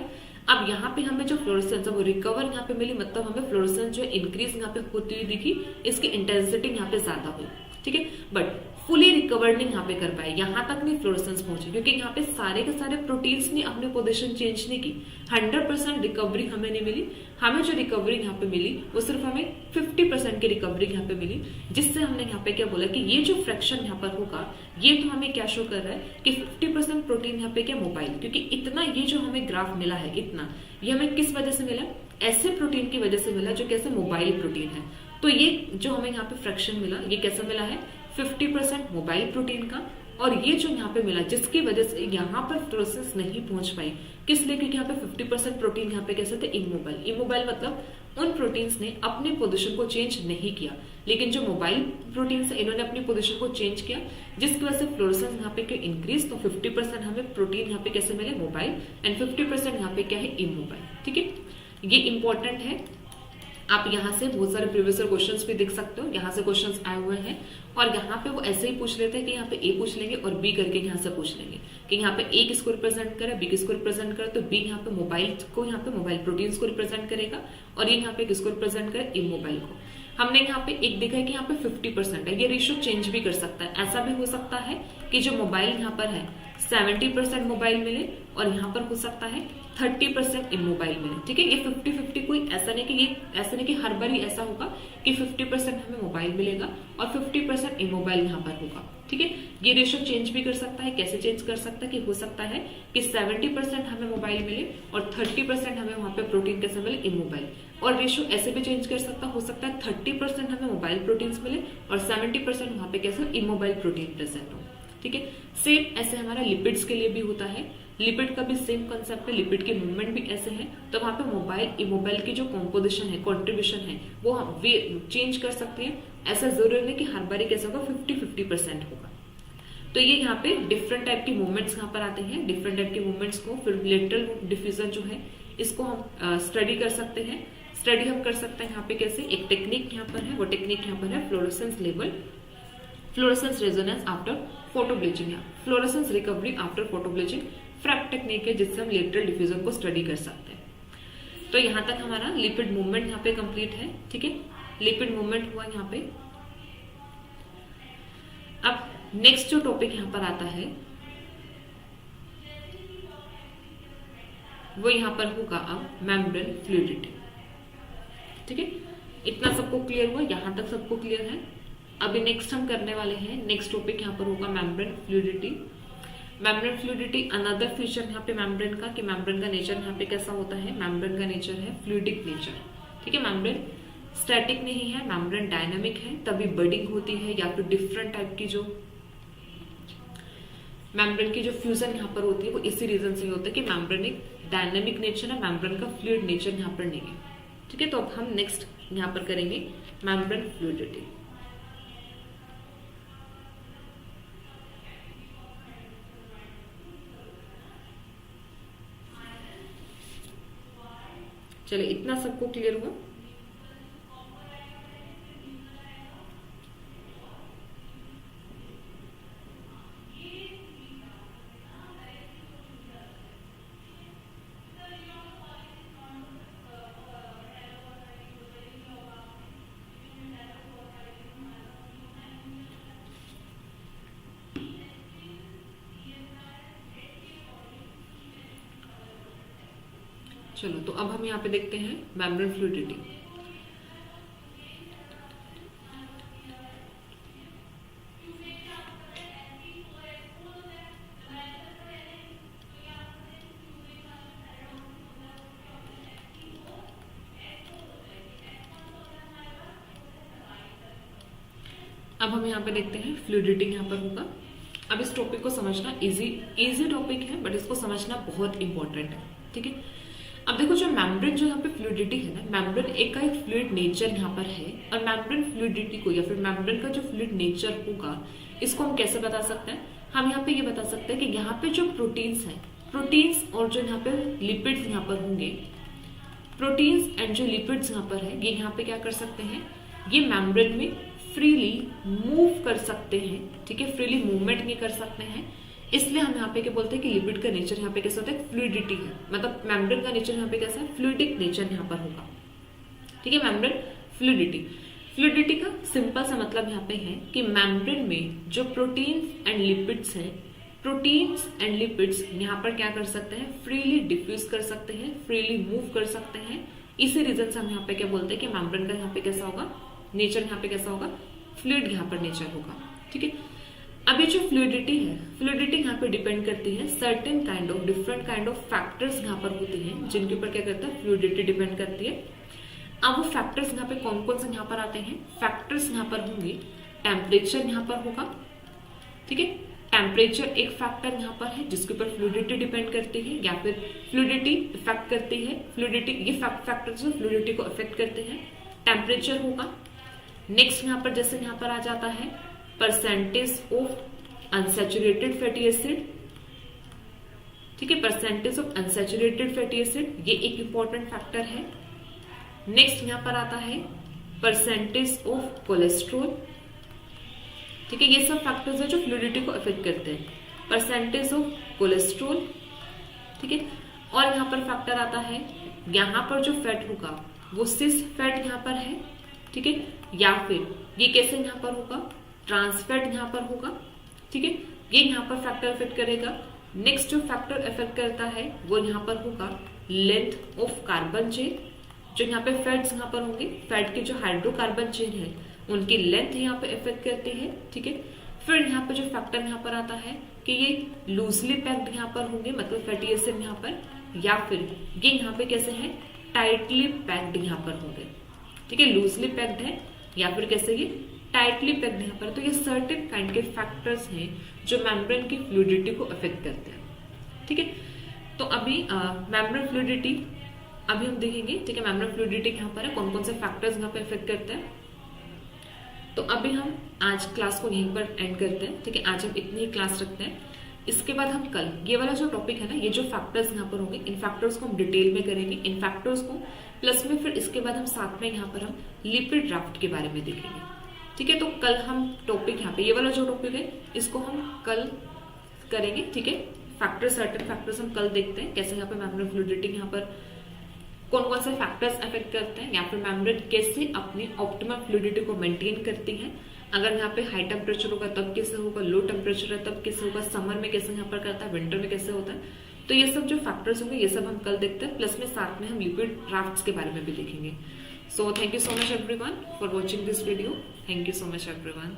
अब यहाँ पे हमें जो फ्लोरोसेंस है वो रिकवर यहाँ पे मिली, मतलब हमें फ्लोरोसेंस जो इंक्रीज यहाँ पे होती हुई दिखी, इसकी इंटेंसिटी यहाँ पे ज्यादा हुई। ठीक है, बट फुली रिकवर नहीं यहाँ पे कर पाए, यहाँ तक नहीं फ्लोरोसेंस पहुंचे, क्योंकि यहाँ पे सारे के सारे प्रोटीन्स ने अपनी पोजीशन चेंज नहीं की। 100% रिकवरी हमें नहीं मिली, हमें जो रिकवरी यहाँ पे मिली वो सिर्फ हमें 50% की रिकवरी यहाँ पे मिली, जिससे हमने यहाँ पे क्या बोला कि ये जो फ्रैक्शन यहाँ पर होगा, ये तो हमें क्या शो कर रहा है कि 50% प्रोटीन यहाँ पे क्या मोबाइल, क्योंकि इतना ये जो हमें ग्राफ मिला है, इतना ये हमें किस वजह से मिला, ऐसे प्रोटीन की वजह से मिला जो कैसे मोबाइल प्रोटीन है। तो ये जो हमें यहाँ पे फ्रैक्शन मिला, ये कैसा मिला है, 50% मोबाइल प्रोटीन का, और ये जो यहाँ पे मिला जिसकी वजह से यहाँ पर फ्लोरोसेंस नहीं पहुंच पाई, किस लिए, क्योंकि यहाँ पे 50% प्रोटीन यहाँ पे कैसे थे, इमोबाइल मतलब उन प्रोटीन्स ने अपनी पोजीशन को चेंज नहीं किया, लेकिन जो मोबाइल प्रोटीन्स है इन्होंने अपनी पोजीशन को चेंज किया, जिसकी वजह से फ्लोरोसेंस यहाँ पे क्यों इंक्रीज, तो 50% हमें प्रोटीन यहाँ पे कैसे मिले, मोबाइल, एंड 50% यहाँ पे क्या है, इमोबाइल। ठीक है, ये इंपॉर्टेंट है। आप यहाँ से बहुत सारे प्रीवियस क्वेश्चंस भी देख सकते हो, यहाँ से क्वेश्चंस आए हुए हैं, और यहाँ पे वो ऐसे ही पूछ लेते हैं कि यहाँ पे ए पूछ लेंगे और बी करके यहाँ से पूछ लेंगे कि यहाँ पे ए किसको रिप्रेजेंट करे, बी किसको रिप्रेजेंट करे, तो बी यहाँ पे मोबाइल को, यहाँ पे मोबाइल प्रोटीन्स को रिप्रेजेंट करेगा, और ये यहाँ पे किसको रिप्रेजेंट करे, इमोबाइल को। हमने यहाँ पे एक देखा है कि यहाँ पे 50% है, ये रेशियो चेंज भी कर सकता है। ऐसा भी हो सकता है कि जो मोबाइल यहाँ पर है 70% मोबाइल मिले, और यहाँ पर हो सकता है 30% इमोबाइल मिले। ठीक है, ये 50-50 कोई ऐसा नहीं कि ये ऐसा नहीं कि हर बार ही ऐसा होगा कि 50% हमें मोबाइल मिलेगा और 50% इमोबाइल यहाँ पर होगा। ठीक है, ये रेशियो चेंज भी कर सकता है। कैसे चेंज कर सकता है कि हो सकता है कि 70% हमें मोबाइल मिले और 30% हमें वहां पे प्रोटीन कैसे मिले, इमोबाइल। और रेशियो ऐसे भी चेंज कर सकता, हो सकता है 30% हमें मोबाइल प्रोटीन्स मिले और 70% वहां पे कैसे इमोबाइल प्रोटीन प्रेजेंट हो। ठीक है, सेम ऐसे हमारा लिपिड्स के लिए भी होता है। लिपिड का भी सेम कंसेप्ट है, लिपिड के मूवमेंट भी ऐसे है। तो वहां पे मोबाइल इमोबाइल की जो कॉम्पोजिशन है, कॉन्ट्रीब्यूशन है, वो हम चेंज कर सकते हैं। ऐसा जरूरी नहीं कि हर बार कैसा होगा, 50-50% होगा। तो ये यहाँ पे डिफरेंट टाइप के मूवमेंट्स यहाँ पर आते हैं। डिफरेंट टाइप के मूवमेंट्स को फिर लेटरल डिफ्यूजन जो है इसको हम स्टडी कर सकते हैं। स्टडी हम कर सकते हैं यहाँ पे कैसे, एक टेक्निक यहाँ पर है, वो टेक्निक यहाँ पर है fluorescence level, fluorescence resonance after photo bleaching या fluorescence recovery after photo bleaching, FRAP technique है जिससे हम लेटरल डिफ्यूजन को स्टडी कर सकते हैं। तो यहाँ तक हमारा लिपिड मूवमेंट यहाँ पे कंप्लीट है, ठीक है, लिपिड मूवमेंट हुआ यहाँ पे। अब नेक्स्ट जो टॉपिक यहाँ पर आता है वो यहाँ पर होगा अब मेम्ब्रेन फ्लूइडिटी, ठीक है, इतना सबको क्लियर हुआ, यहां तक सबको क्लियर है। अभी नेक्स्ट हम करने वाले हैं, नेक्स्ट टॉपिक यहाँ पर होगा membrane fluidity. Membrane fluidity another feature यहाँ पे मेम्ब्रेन का, कि मेम्ब्रेन का नेचर यहाँ पे कैसा होता है, मेम्ब्रेन का नेचर है फ्लूइडिक नेचर, ठीक है, मेम्ब्रेन स्टैटिक नहीं है, मेम्ब्रेन डायनामिक है, तभी बडिंग होती है या फिर डिफरेंट टाइप की जो मेम्ब्रेन की जो फ्यूजन यहाँ पर होती है वो इसी रीजन से होता है कि मेम्ब्रेन एक डायनामिक नेचर है, मेम्ब्रेन का फ्लूइड नेचर यहाँ पर नहीं है, ठीक है। तो अब हम नेक्स्ट यहाँ पर करेंगे मेम्ब्रेन फ्लूइडिटी। चलिए इतना सबको क्लियर हुआ। चलो तो अब हम यहाँ पे देखते हैं मेम्ब्रेन फ्लूइडिटी। अब हम यहाँ पे देखते हैं फ्लूइडिटी यहाँ पर होगा। अब इस टॉपिक को समझना इजी टॉपिक है, बट इसको समझना बहुत इंपॉर्टेंट है, ठीक है। अब देखो जो मेम्ब्रेन जो यहाँ पे फ्लूइडिटी है ना, मेम्ब्रेन एक का एक फ्लूइड नेचर यहाँ पर है, और मेम्ब्रेन फ्लूइडिटी को या फिर मेम्ब्रेन का जो फ्लूइड नेचर होगा इसको हम कैसे बता सकते हैं, हम यहाँ पे ये बता सकते हैं कि यहाँ पे जो प्रोटीन्स हैं, प्रोटीन्स और जो यहाँ पे लिपिड्स यहाँ पर होंगे, प्रोटीन्स एंड जो लिपिड्स यहाँ पर है, ये यहाँ पे क्या कर सकते हैं, ये मेम्ब्रेन में फ्रीली मूव कर सकते हैं, ठीक है, फ्रीली मूवमेंट नहीं कर सकते हैं। इसलिए हम यहाँ पे क्या बोलते हैं कि लिपिड का नेचर यहाँ पे कैसा होता है, फ्लूइडिटी है, मतलब मेम्ब्रेन का नेचर यहाँ पे कैसा है, फ्लूइडिक नेचर यहाँ पर होगा, ठीक है। मेम्ब्रेन फ्लूइडिटी का सिंपल सा मतलब यहाँ पे है कि मेम्ब्रेन में जो प्रोटीन्स एंड लिपिड्स हैं, प्रोटीन्स एंड लिपिड्स यहाँ पर क्या कर सकते हैं, फ्रीली डिफ्यूज कर सकते हैं, फ्रीली मूव कर सकते हैं। इसी रीजन से हम यहाँ पे क्या बोलते हैं कि मेम्ब्रेन का यहाँ पे कैसा होगा, नेचर यहाँ पे कैसा होगा, फ्लूइड यहाँ पर नेचर होगा, ठीक है। अब ये जो फ्लूइडिटी है, फ्लूइडिटी यहाँ पे डिपेंड करती है certain kind of different kind of factors यहाँ पर होते हैं जिनके ऊपर क्या करता है, फ्लूइडिटी डिपेंड करती है। अब वो फैक्टर्स यहाँ पे कौन कौन से यहाँ पर आते हैं, फैक्टर्स यहाँ पर होंगे, टेम्परेचर यहाँ पर होगा, ठीक है, टेम्परेचर एक फैक्टर यहाँ पर है जिसके ऊपर फ्लूइडिटी डिपेंड करती है या फिर फ्लूइडिटी इफेक्ट करती है, फ्लूइडिटी ये फैक्टर्स जो फ्लूइडिटी को इफेक्ट करते हैं, टेम्परेचर होगा। नेक्स्ट यहाँ पर जैसे यहाँ पर आ जाता है percentage of unsaturated fatty acid, ठीक है, percentage of unsaturated fatty acid, ये एक इंपॉर्टेंट फैक्टर है। नेक्स्ट यहाँ पर आता है परसेंटेज ऑफ कोलेस्ट्रॉल, ठीक है, ये सब फैक्टर्स है जो फ्लूइडिटी को अफेक्ट करते हैं, परसेंटेज ऑफ कोलेस्ट्रॉल, ठीक है। और यहाँ पर फैक्टर आता है, यहाँ पर जो फैट होगा वो सिस फैट यहाँ पर है, ठीक है, या फिर ये कैसे यहाँ पर होगा, ट्रांस फैट यहाँ पर होगा, ठीक है, ये यहाँ पर फैक्टर इफेक्ट करेगा। नेक्स्ट जो फैक्टर इफेक्ट करता है वो यहाँ पर होगा लेंथ ऑफ कार्बन चेन, जो यहाँ पे फैट्स यहाँ पर होंगे, फैट के जो हाइड्रोकार्बन चेन है उनकी लेंथ यहाँ पे इफेक्ट करती है, ठीक है। फिर यहाँ पे जो फैक्टर यहाँ पर आता है कि ये लूजली पैक्ड यहाँ पर होंगे, मतलब फैटी एसिड यहाँ पर, या फिर ये यहाँ पे कैसे है, टाइटली पैक्ड यहाँ पर होंगे, ठीक है, लूजली पैक्ड है या फिर कैसे ये टाइटली पैक्ड यहाँ पर। तो ये सर्टेन काइंड के फैक्टर्स हैं जो मेम्ब्रेन की फ्लूइडिटी को अफेक्ट करते हैं, ठीक है। तो अभी मेम्ब्रेन फ्लूइडिटी अभी हम देखेंगे, ठीक है, मेम्ब्रेन फ्लूइडिटी यहाँ पर है, कौन कौन से फैक्टर्स यहाँ पे अफेक्ट करते हैं। तो अभी हम आज क्लास को यहीं पर एंड करते हैं, ठीक है, आज हम इतनी ही क्लास रखते हैं। इसके बाद हम कल ये वाला जो टॉपिक है ना, ये जो फैक्टर्स यहाँ पर होंगे, इन फैक्टर्स को हम डिटेल में करेंगे, इन फैक्टर्स को प्लस में फिर इसके बाद हम साथ में यहाँ पर हम लिपिड ड्राफ्ट के बारे में देखेंगे। ठीक है, तो कल हम टॉपिक यहाँ पे ये वाला जो टॉपिक है इसको हम कल करेंगे। ठीक है, फैक्टर्स, सर्टेन फैक्टर्स हम कल देखते हैं, कैसे यहाँ पे मेम्ब्रेन फ्लूइडिटी यहाँ पर कौन कौन से फैक्टर्स अफेक्ट करते हैं, यहाँ पे मेम्ब्रेन कैसे अपनी ऑप्टिमम फ्लूइडिटी को मेंटेन करती है। अगर यहाँ पे हाई टेम्परेचर होगा तब कैसे होगा, लो टेम्परेचर है तब कैसे होगा, समर में कैसे यहाँ पर करता है, विंटर में कैसे होता है। तो ये सब जो फैक्टर्स होंगे ये सब हम कल देखते हैं, प्लस में साथ में हम लिपिड ड्राफ्ट्स के बारे में भी देखेंगे। So thank you so much everyone for watching this video. Thank you so much everyone.